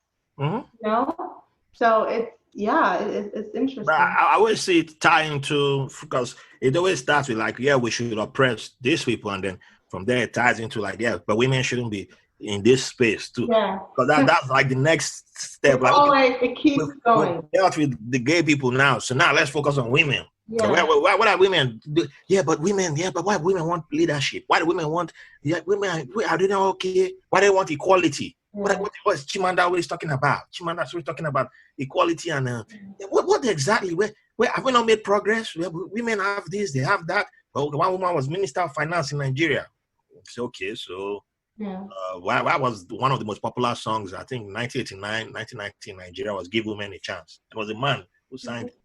So it's yeah, it's But interesting. I always see it tying to, because it always starts with like, yeah, we should oppress these people, and then from there it ties into like, yeah, but women shouldn't be in this space too. Yeah. Because that's like the next step. It's Like, okay, always, it keeps we've going. dealt with the gay people now, so now let's focus on women. So Yeah. what are women do? Yeah, but women, yeah, but why women want leadership? Why do women want, yeah, women, are they not okay? Why do they want equality? Yeah. What is Chimanda always talking about? Chimanda's always talking about equality and yeah, what exactly? Where have we not made progress? Women have this, they have that. Well, one woman was Minister of Finance in Nigeria. It's okay, so Yeah. why was one of the most popular songs, I think 1989, 1990 in Nigeria, was Give Women a Chance. It was a man who sang it.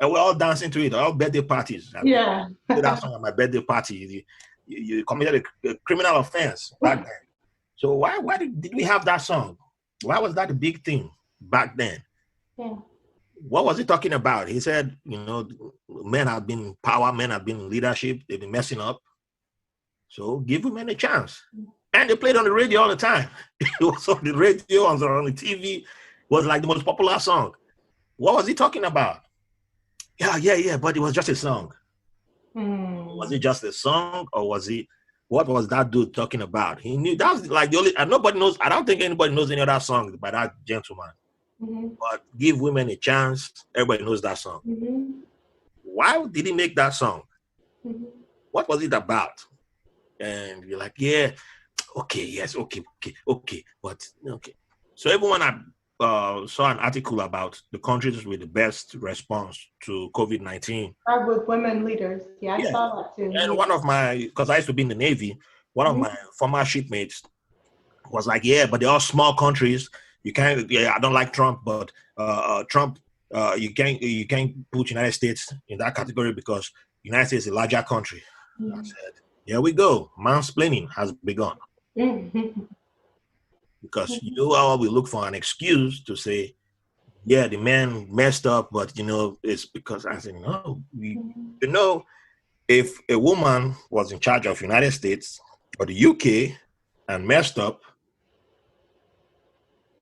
And we're all dancing to it, all birthday parties. I mean, Yeah. that song at my birthday party. You committed a criminal offense back then. So why did we have that song? Why was that a big thing back then? Yeah. What was he talking about? He said, men have been in power, men have been in leadership, they've been messing up. So give women a chance. And they played on the radio all the time. It was on the radio, on the TV. It was like the most popular song. What was he talking about? Yeah, but it was just a song. Was it just a song, or what was that dude talking about? He knew that was like the only, and nobody knows. I don't think anybody knows any other song by that gentleman. But Give Women a Chance, everybody knows that song. Why did he make that song? What was it about? And you're like, yeah, okay, yes, okay, but okay. So everyone saw an article about the countries with the best response to COVID-19. With women leaders. Yeah, I saw that too. And one of my, because I used to be in the Navy, one of my former shipmates was like, yeah, but they're all small countries. You can't, I don't like Trump, but Trump, you can't put United States in that category because United States is a larger country. I said, here we go. Mansplaining has begun. Because you all will look for an excuse to say, yeah, the man messed up, but it's because I said, no, if a woman was in charge of United States or the UK and messed up,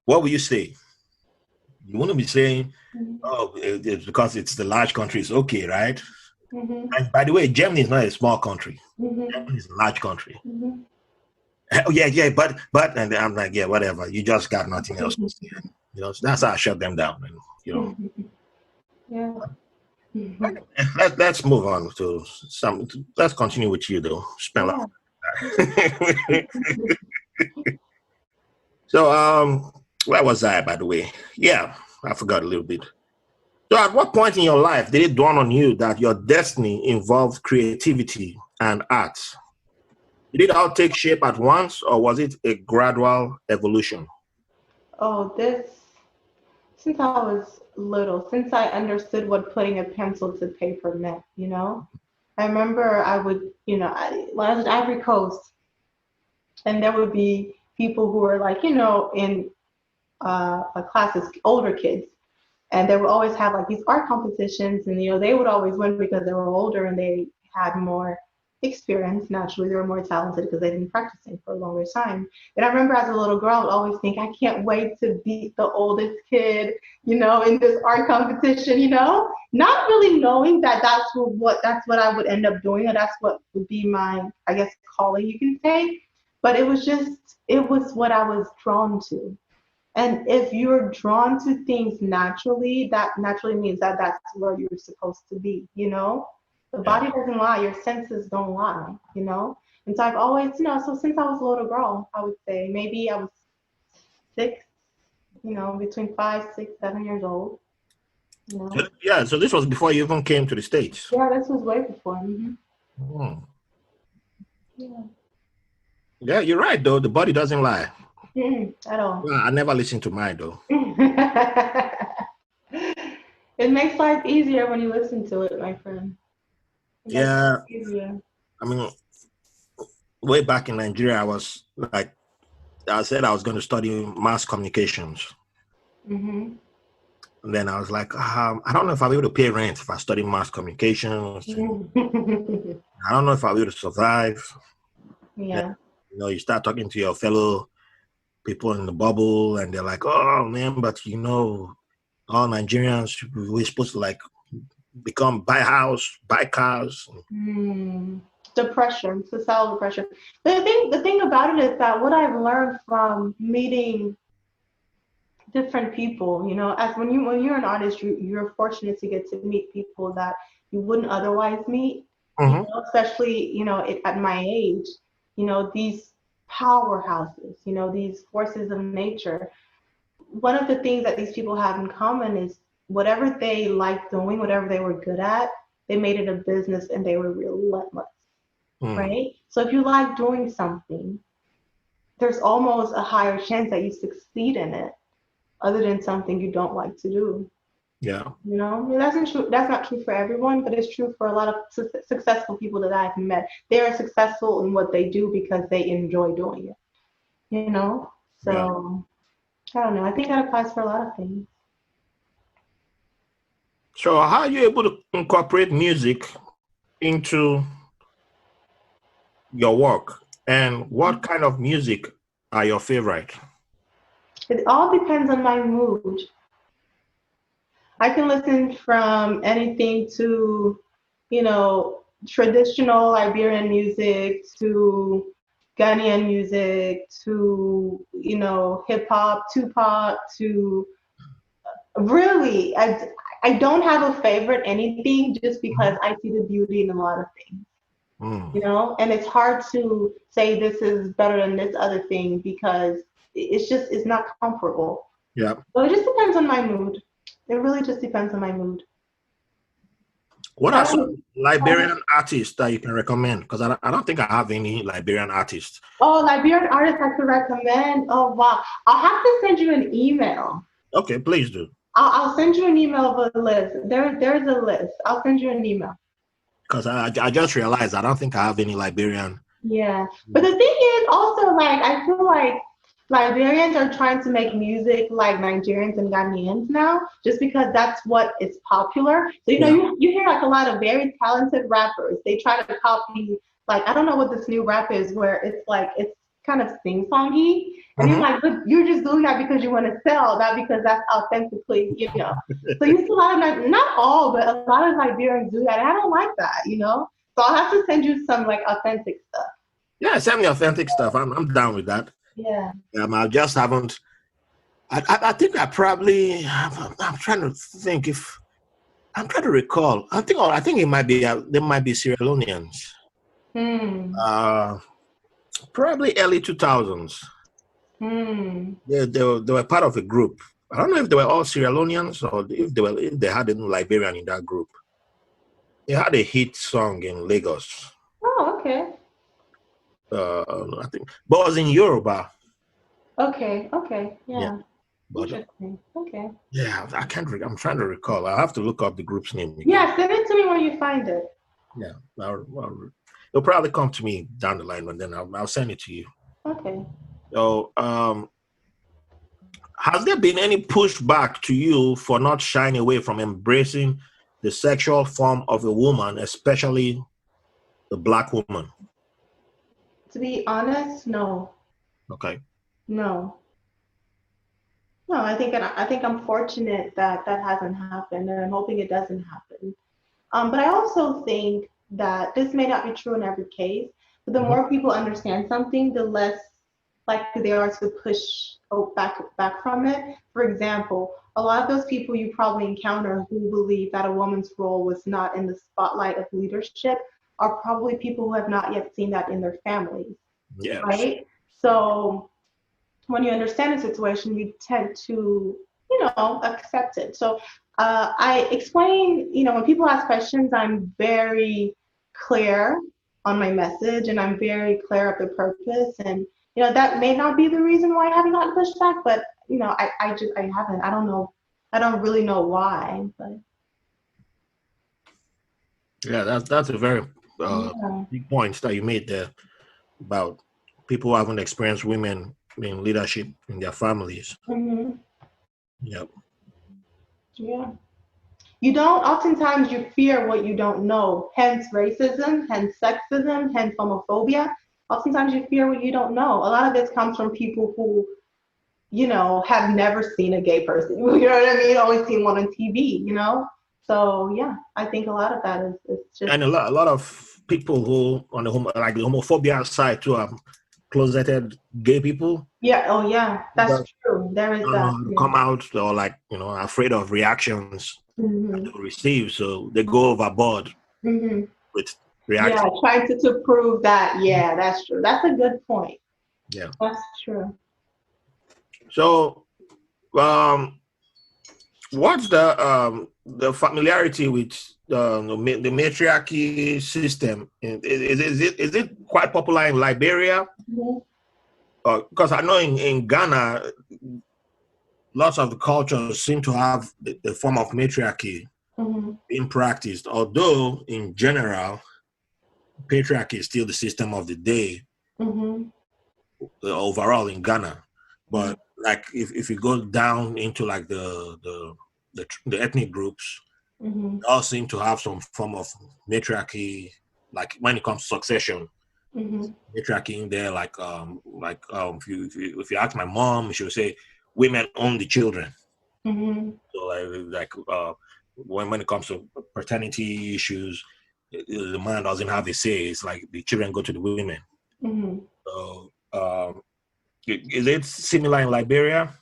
what would you say? You wouldn't be saying, oh, it's because it's the large country, it's okay, right? And by the way, Germany is not a small country. Germany is a large country. Oh, yeah, but, and I'm like, yeah, whatever. You just got nothing else to say. So that's how I shut them down. And, Yeah. Let's move on to let's continue with you though. Spell out. So where was I, by the way? Yeah, I forgot a little bit. So at what point in your life did it dawn on you that your destiny involved creativity and art? Did it all take shape at once, or was it a gradual evolution? Oh, since I was little, since I understood what putting a pencil to paper meant, I remember I would, I was at Ivory Coast, and there would be people who were like, in a class of older kids, and they would always have like these art competitions, and they would always win because they were older and they had more experience. Naturally, they were more talented because they'd been practicing for a longer time. And I remember as a little girl, I would always think, I can't wait to beat the oldest kid, in this art competition, not really knowing that that's what I would end up doing, or that's what would be my, I guess, calling, you can say. But it was what I was drawn to. And if you're drawn to things naturally, that naturally means that that's where you're supposed to be, The body doesn't lie, your senses don't lie, And so I've always, so since I was a little girl, I would say maybe I was 6, between 5, 6, 7 years old. Yeah, so this was before you even came to the States. Yeah, this was way before. Yeah, you're right, though. The body doesn't lie. At all. Well, I never listened to mine, though. It makes life easier when you listen to it, my friend. Yeah. I mean, way back in Nigeria, I was like, I said I was going to study mass communications. And then I was like, I don't know if I'll be able to pay rent if I study mass communications. I don't know if I'll be able to survive. Yeah. You start talking to your fellow people in the bubble, and they're like, oh, man, but all Nigerians, we're supposed to like buy house, buy cars. Depression, societal depression. The thing about it is that what I've learned from meeting different people, as when you're an artist, you're fortunate to get to meet people that you wouldn't otherwise meet. Especially at my age, these powerhouses, these forces of nature. One of the things that these people have in common is whatever they liked doing, whatever they were good at, they made it a business and they were relentless, right? So if you like doing something, there's almost a higher chance that you succeed in it, other than something you don't like to do. Yeah. That's true. That's not true for everyone, but it's true for a lot of successful people that I've met. They are successful in what they do because they enjoy doing it. So I don't know. I think that applies for a lot of things. So how are you able to incorporate music into your work, and what kind of music are your favorite? It all depends on my mood. I can listen from anything to, traditional Liberian music to Ghanaian music to, hip hop, Tupac to really, I don't have a favorite anything just because I see the beauty in a lot of things. And it's hard to say this is better than this other thing because it's not comparable. Yeah. So it just depends on my mood. It really just depends on my mood. What are some Liberian artists that you can recommend? Because I don't think I have any Liberian artists. Oh, Liberian artists I could recommend? Oh, wow. I'll have to send you an email. Okay, please do. I'll send you an email of a list. There's a list. I'll send you an email. Because I just realized I don't think I have any Liberian. Yeah. But the thing is also, I feel like Liberians are trying to make music like Nigerians and Ghanaians now, just because that's what is popular. So, you hear a lot of very talented rappers. They try to copy, I don't know what this new rap is, where it's kind of sing-songy. And you're like, but you're just doing that because you want to sell, not because that's authentically, So you see a lot of, not all, but a lot of Liberians do that. And I don't like that, So I'll have to send you some authentic stuff. Yeah, send me authentic stuff. I'm down with that. Yeah. I just haven't. I think I probably. I'm trying to think if. I'm trying to recall. I think it might be. There might be Sierra Leoneans. Probably early 2000s. They were part of a group. I don't know if they were all Sierra Leoneans or if they had a Liberian in that group. They had a hit song in Lagos. Oh, okay. I think, but it was in Yoruba. Okay, yeah. But, interesting. Okay. Yeah, I can't. I'm trying to recall. I have to look up the group's name again. Yeah, send it to me when you find it. Yeah, it'll probably come to me down the line, but then I'll send it to you. Okay. So, has there been any pushback to you for not shying away from embracing the sexual form of a woman, especially the Black woman? To be honest, no. Okay. No, I think I'm fortunate that hasn't happened, and I'm hoping it doesn't happen. But I also think that this may not be true in every case, but the more people understand something, the less likely they are to push back from it. For example, a lot of those people you probably encounter who believe that a woman's role was not in the spotlight of leadership are probably people who have not yet seen that in their families. Yes. Right? So when you understand the situation, you tend to, accept it. So I explain, when people ask questions, I'm very clear on my message and I'm very clear of the purpose. And, that may not be the reason why I haven't gotten pushed back, but, I haven't. I don't know. I don't really know why. But yeah, that's a very big point that you made there about people who haven't experienced women in leadership in their families. Yep. Yeah. Oftentimes you fear what you don't know, hence racism, hence sexism, hence homophobia. Oftentimes you fear what you don't know. A lot of this comes from people who have never seen a gay person. You know what I mean? Only seen one on TV. So yeah, I think a lot of that is just. And a lot of people who on the like the homophobia side too are closeted gay people. Yeah. Oh yeah, that's That true. There is don't know that. how to Yeah. come out or like afraid of reactions that Mhm. they receive, so they go overboard Mhm. with Yeah, reacting. trying to prove that. Yeah, that's true. That's a good point. Yeah. That's true. So, what's the familiarity with the matriarchy system? Is it quite popular in Liberia? Mhm. Because I know in Ghana, lots of the cultures seem to have a form of matriarchy Mhm. being practiced. Although in general, patriarchy is still the system of the day Mhm. overall in Ghana. Mhm. But like if you go down into like the ethnic groups, Mhm. they all seem to have some form of matriarchy. Like when it comes to succession, Mhm. matriarchy in there. If you ask my mom, she will say women own the children. Mhm. So when it comes to paternity issues, the man doesn't have a say. It's like the children go to the women. Mhm. So is it similar in Liberia?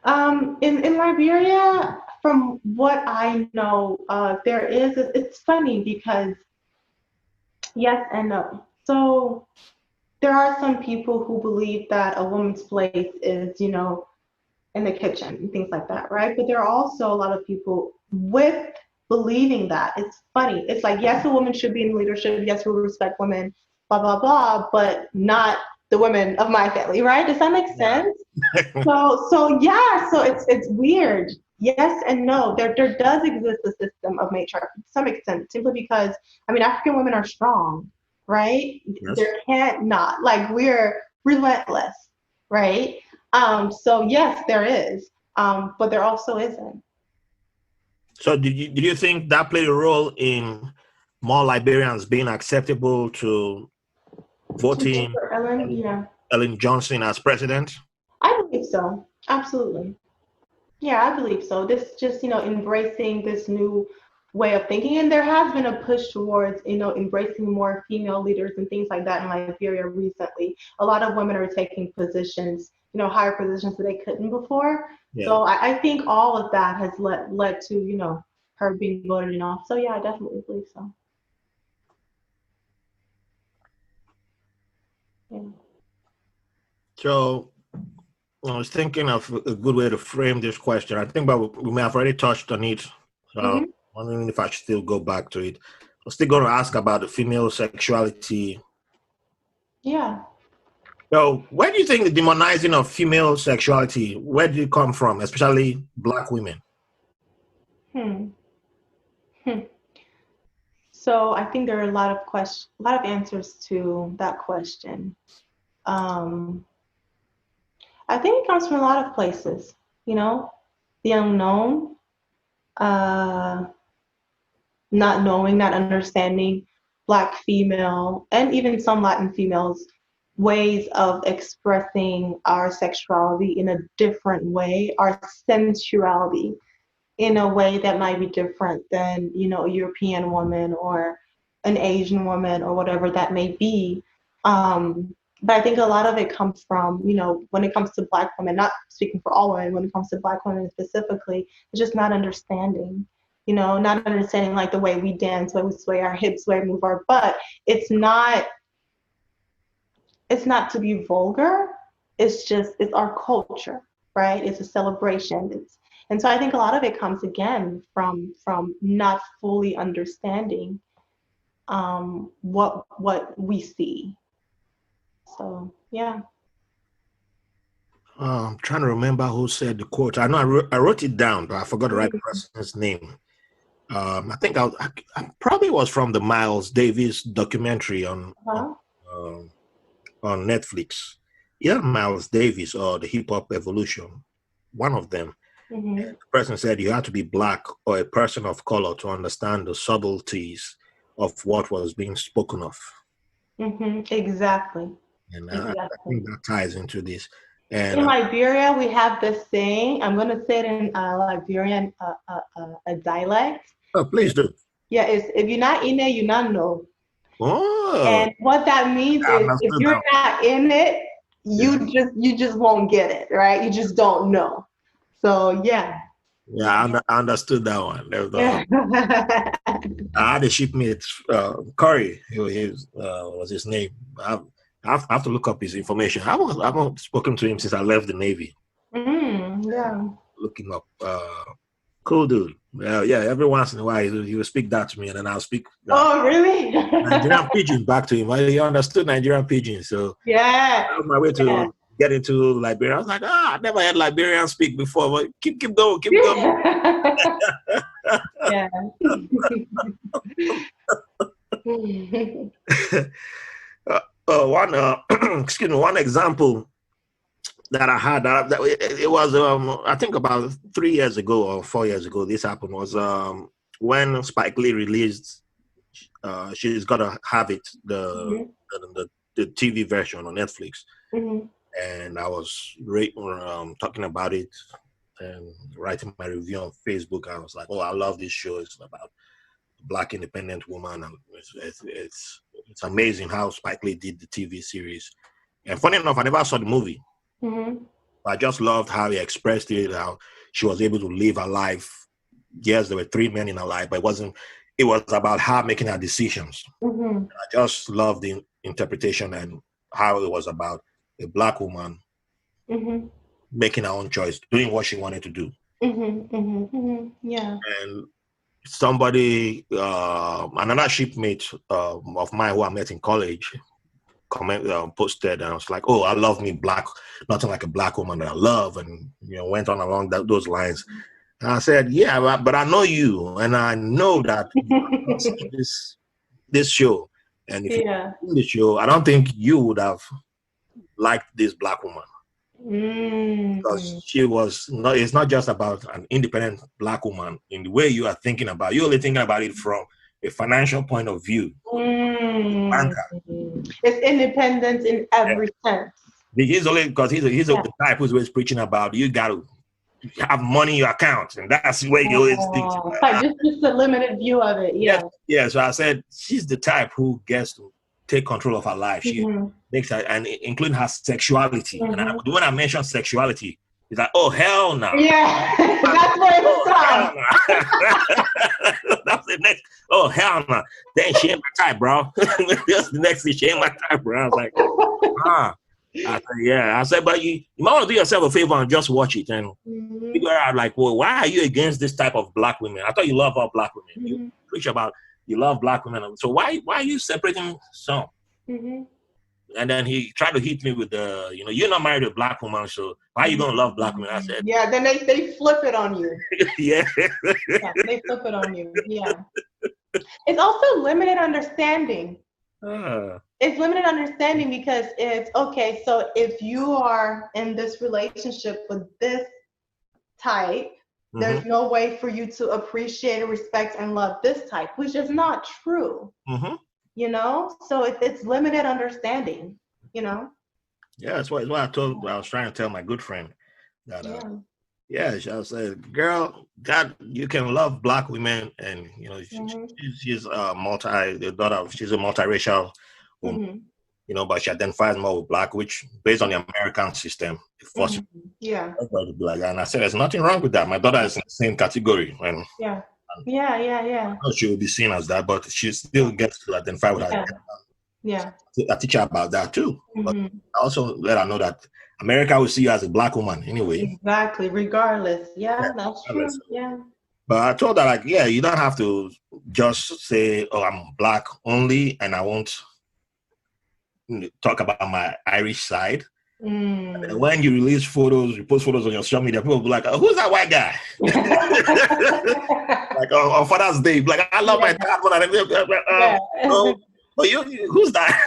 In Liberia, from what I know, there is. It's funny because yes and no. So there are some people who believe that a woman's place is, in the kitchen and things like that, right? But there are also a lot of people with believing that. It's funny. It's like, yes, a woman should be in leadership. Yes, we respect women, blah, blah, blah, but not the women of my family, right? Does that make Yeah. sense? So yeah, so it's weird. Yes and no. There does exist a system of matriarchy to some extent, simply because African women are strong, right? Yes. There can't not like we're relentless, right? So yes, there is, but there also isn't. So did you think that played a role in more Liberians being acceptable to To vote voting for Ellen, yeah, Ellen Johnson as president? I believe so. Absolutely. Yeah, I believe so. This just, embracing this new way of thinking. And there has been a push towards, embracing more female leaders and things like that in Liberia recently. A lot of women are taking positions, higher positions that they couldn't before. Yeah. So I think all of that has led to, her being voted off. So yeah, I definitely believe so. Yeah. So I was thinking of a good way to frame this question. I think, but we may have already touched on it. So I'm Hmm. wondering if I should still go back to it. I'm still going to ask about the female sexuality. Yeah. So, where do you think the demonizing of female sexuality, where did it come from, especially Black women? Hmm. Hmm. So I think there are a lot of answers to that question. Um, I think it comes from a lot of places, you know, the unknown, uh, not knowing, not understanding Black female, and even some Latin females' ways of expressing our sexuality in a different way, our sensuality in a way that might be different than, a European woman or an Asian woman or whatever that may be. But I think a lot of it comes from, when it comes to Black women, not speaking for all women, when it comes to Black women specifically, it's just not understanding, not understanding like the way we dance, the way we sway our hips, the way we move our butt. It's not, it's not to be vulgar. It's our culture, right? It's a celebration. And so I think a lot of it comes again from not fully understanding what we see. So yeah. I'm trying to remember who said the quote. I know I wrote it down, but I forgot to write the Mhm. person's name. I think I probably was from the Miles Davis documentary Uh-huh. um, on Netflix. Yeah, Miles Davis or the Hip Hop Evolution, one of them. Hmm. The person said you had to be Black or a person of color to understand the subtleties of what was being spoken of. Hmm. Exactly. And I Exactly. think that ties into this. And In Liberia, we have this saying. I'm going to say it in Liberian, a dialect. oh, please do. Yeah, it's if you're not in it, you not know. Oh, And what that means I is if understood you're that. not in it, Yeah. you just won't get it, right? You just don't know. So yeah. Yeah, I understood that one. Yeah. I had a shipmate, Corey. Was his name. I have to look up his information. I haven't spoken to him since I left the Navy. Yeah. Look him up. Cool dude. Yeah. Every once in a while, he will speak that to me, and then I'll speak Oh, really? Nigerian pidgin back to him. He understood Nigerian pidgin, so Yeah. that was my way Yeah. to get into Liberia. I was like, I never had Liberian speak before, but keep going, keep going. Yeah. Excuse me, one example that I had that it was I think about 3 years ago or 4 years ago this happened was when Spike Lee released She's Gotta Have It, the TV version on Netflix. Mm-hmm. And I was talking about it and writing my review on Facebook. I was like, oh, I love this show. It's about a Black independent woman, and it's amazing how Spike Lee did the TV series. And funny enough, I never saw the movie. Mm-hmm. I just loved how he expressed it, how she was able to live her life. Yes, there were 3 men in her life, but it was about her making her decisions. Mm-hmm. I just loved the interpretation and how it was about a Black woman Mm-hmm. making her own choice, doing what she wanted to do. Mm-hmm. Mm-hmm. Yeah. And somebody, another shipmate of mine who I met in college, posted, and I was like, oh, I love me Black, nothing like a Black woman that I love, and went on along those lines. And I said, yeah, but I know you, and I know that you've seen this show, and if you've seen the show, I don't think you would have liked this Black woman. Because she was not. It's not just about an independent Black woman in the way you are thinking about. You're only thinking about it from a financial point of view. It's independent in every sense. He's only because he's the type who's always preaching about you got to have money in your account, and that's the way he always thinks. Just a limited view of it. Yeah. So I said she's the type who gets to take control of her life. She makes her, and including her sexuality. And when I mentioned sexuality, he's like, "Oh hell no!" Yeah, that's what it's from. That's the next. Oh hell no! Then she ain't my type, bro. That's the next thing. She ain't my type, bro. I was like, I said, yeah. I said, but you might want to do yourself a favor and just watch it. And people are like, well, why are you against this type of Black women? I thought you love all Black women. You preach about you love Black women. So why are you separating some? And then he tried to hit me with the, you're not married to a Black woman, so why are you gonna love Black women? I said, yeah. Then they flip it on you. Yeah, they flip it on you. Yeah. It's also limited understanding. It's limited understanding because it's okay. So if you are in this relationship with this type, there's no way for you to appreciate, respect, and love this type, which is not true. So it's limited understanding. Yeah, that's why I was trying to tell my good friend that. I said, girl, God, you can love Black women, and she's the daughter. She's a multiracial woman, but she identifies more with Black, which based on the American system, it forces everybody to be like that. And I said, there's nothing wrong with that. My daughter is in the same category, and I know she will be seen as that, but she still gets to identify with her. I teach her about that too, but I also let her know that America will see you as a Black woman anyway. Exactly, regardless. That's true. Yeah. But I told her, like, you don't have to just say, oh, I'm Black only, and I won't talk about my Irish side. And when you release photos, you post photos on your social media, people will be like, oh, who's that white guy? Like on Father's Day, like, I love my dad. But who's that?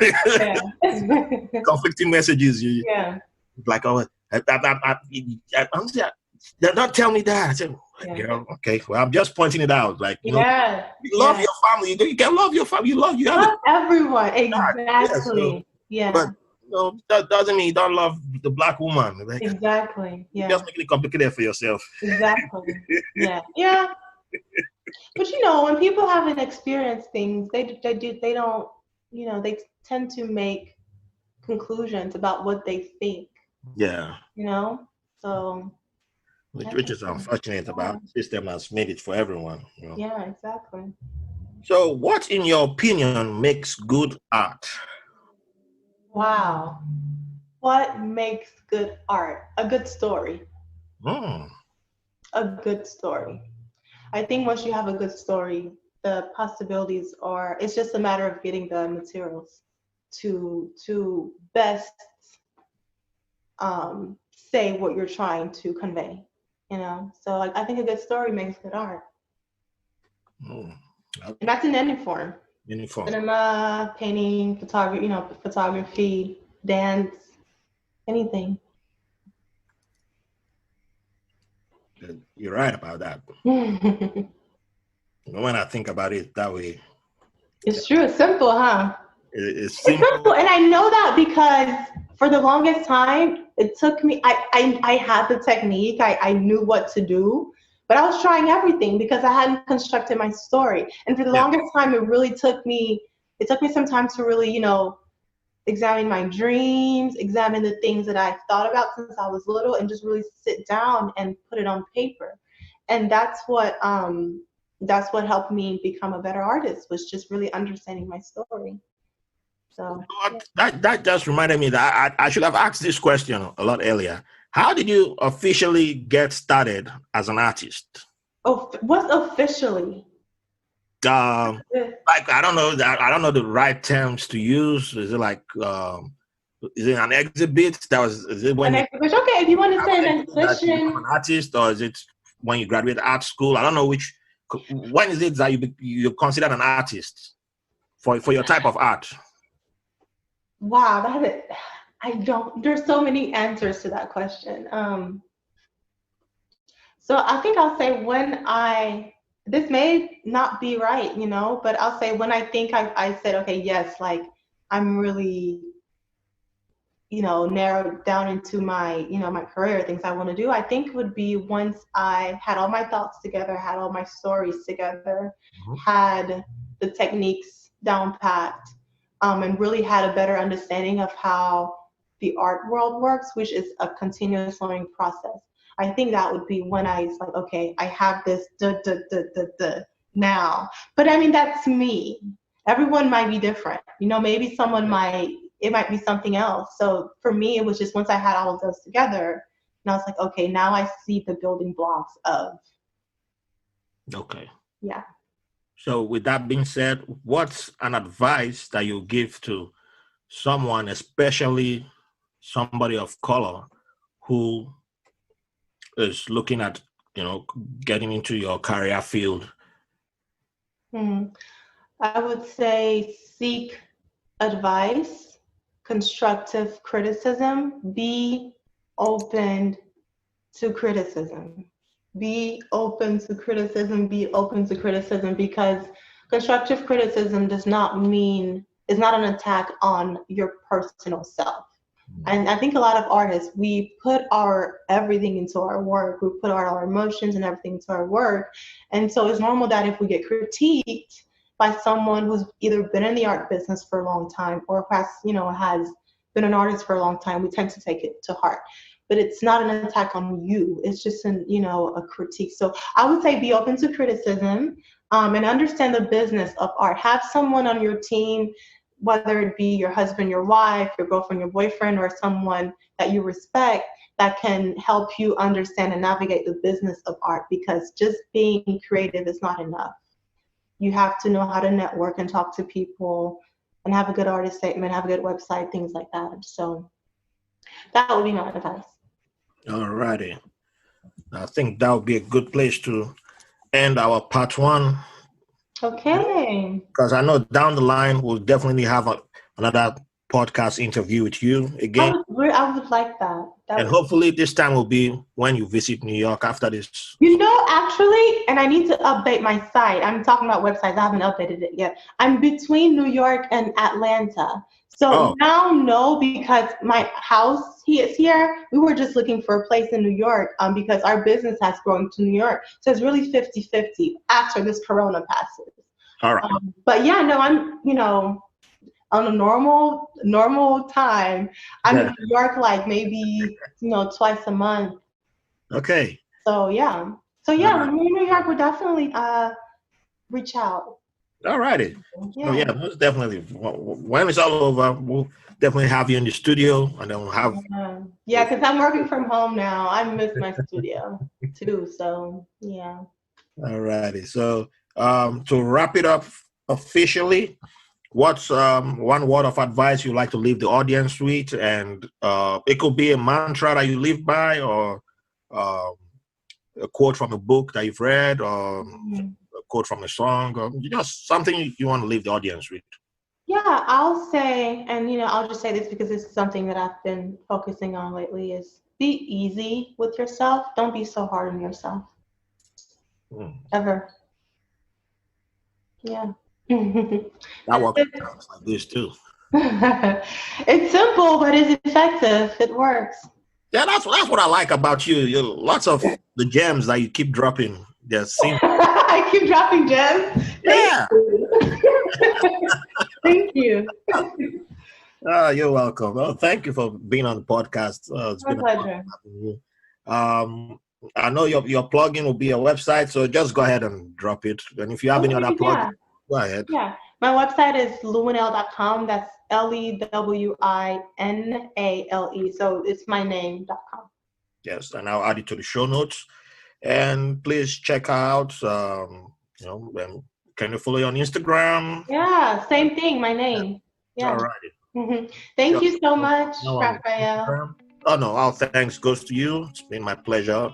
Conflicting messages. Like, oh, don't tell me that. I said, okay, well, I'm just pointing it out. Like, you love your family. You can love your family. You love everyone. Exactly. But No, that doesn't mean you don't love the black woman. Like, Exactly. you're Yeah. just making it complicated for yourself. Exactly. Yeah. Yeah. But when people haven't experienced things, they don't, they tend to make conclusions about what they think, Yeah. So that's Which just, is unfortunate about the system that's made it for everyone. yeah, exactly. So, what, in your opinion, makes good art? Wow. What makes good art? A good story. Hmm. A good story. I think once you have a good story, the possibilities are, it's just a matter of getting the materials to best say what you're trying to convey, So I think a good story makes good art. Hmm. And that's in any form. Uniform. Cinema, painting, photography, dance, anything. You're right about that. When I think about it that way, It's true. It's simple, huh? it's It's simple. simple, and I know that because for the longest time, it took me. I had the technique. I knew what to do, but I was trying everything because I hadn't constructed my story. And for the Yeah. longest time, it really took me. It took me some time to really, examine my dreams, examine the things that I thought about since I was little, and just really sit down and put it on paper. And that's what helped me become a better artist, was just really understanding my story. So That just reminded me that I should have asked this question a lot earlier. How did you officially get started as an artist? oh, what's officially? Like, I don't know the right terms to use. Is it like is it an exhibit? Is it when An you exhibition. Okay, if you want to have say an an exhibit that you become exhibition, an artist, or is it when you graduate art school? I don't know which. When is it that you're considered an artist for your type of art? wow, I don't. There's so many answers to that question. So I think I'll say when this may not be right, but I'll say when I think I said, okay, yes, like I'm really, narrowed down into my, my career, things I want to do, I think would be once I had all my thoughts together, had all my stories together, had the techniques down packed, and really had a better understanding of how the art world works, which is a continuous learning process. I think that would be when I was like, okay, I have this now. But I mean, that's me. Everyone might be different. Maybe it might be something else. So for me, it was just once I had all of those together, and I was like, okay, now I see the building blocks of. Okay. Yeah. So with that being said, what's an advice that you give to someone, especially somebody of color, who is looking at, getting into your career field? I would say seek advice, constructive criticism, be open to criticism. Be open to criticism, be open to criticism, because constructive criticism is not an attack on your personal self. And I think a lot of artists, we put our everything into our work. We put our emotions and everything into our work. And so it's normal that if we get critiqued by someone who's either been in the art business for a long time or has been an artist for a long time, we tend to take it to heart. But it's not an attack on you. It's just a critique. So I would say be open to criticism, and understand the business of art. Have someone on your team, whether it be your husband, your wife, your girlfriend, your boyfriend, or someone that you respect, that can help you understand and navigate the business of art, because just being creative is not enough. You have to know how to network and talk to people and have a good artist statement, have a good website, things like that. So that would be my advice. All righty. I think that would be a good place to end our part one. Okay. Because I know down the line we'll definitely have another podcast interview with you again. I would like that. And hopefully this time will be when you visit New York after this. Actually, and I need to update my site. I'm talking about websites. I haven't updated it yet. I'm between New York and Atlanta. So Oh, now, no, because my house he is here. We were just looking for a place in New York because our business has grown to New York. So it's really 50-50 after this corona passes. all right. But yeah, no, I'm, on a normal time, I'm in Yeah. New York like maybe, twice a month. Okay. So yeah. So All yeah, right. when we're in New York, we'll definitely reach out. All righty. So Yeah. yeah, most definitely. When it's all over, we'll definitely have you in the studio, and then we'll have. Yeah, because I'm working from home now. I miss my studio too. So yeah. All righty. So to wrap it up officially, what's one word of advice you'd like to leave the audience with? And it could be a mantra that you live by, or um, a quote from a book that you've read, or a quote from a song, or just something you want to leave the audience with. Yeah, I'll say, and I'll just say this because it's something that I've been focusing on lately is be easy with yourself. Don't be so hard on yourself. Hmm. Ever. Yeah. That That's works it. like this too. It's simple, but it's effective. It works. Yeah, that's what I like about you. You lots of the gems that you keep dropping. They seem. I keep dropping gems. Thank Yeah. you. Thank you. You're welcome. Oh, thank you for being on the podcast. It's My been a pleasure pleasure. having you. I know your plugin will be a website, so just go ahead and drop it. And if you have any other Okay, plugin, yeah. go ahead. Yeah. My website is lewinale.com. That's Lewinale. So it's my name.com. Yes, and I'll add it to the show notes. And please check out. Can you follow you on Instagram? Yeah, same thing, my Yeah. name. All Yeah. righty. Thank Just you so much, on Raphael. Instagram. Oh no, all thanks goes to you. It's been my pleasure,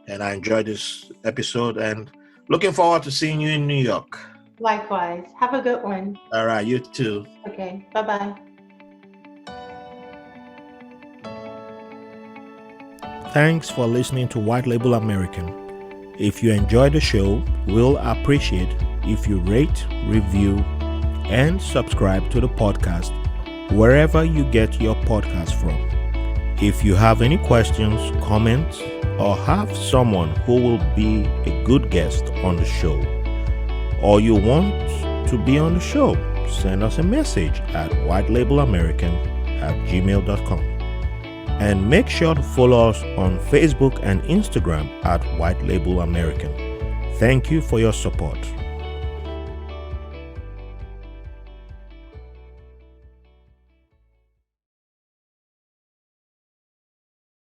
and I enjoyed this episode. And looking forward to seeing you in New York. Likewise. Have a good one. All right, you too. Okay. Bye-bye. Thanks for listening to White Label American. If you enjoyed the show, we'll appreciate if you rate, review, and subscribe to the podcast wherever you get your podcast from. If you have any questions, comments, or have someone who will be a good guest on the show, or you want to be on the show, send us a message at whitelabelamerican@gmail.com. And make sure to follow us on Facebook and Instagram at White Label American. Thank you for your support.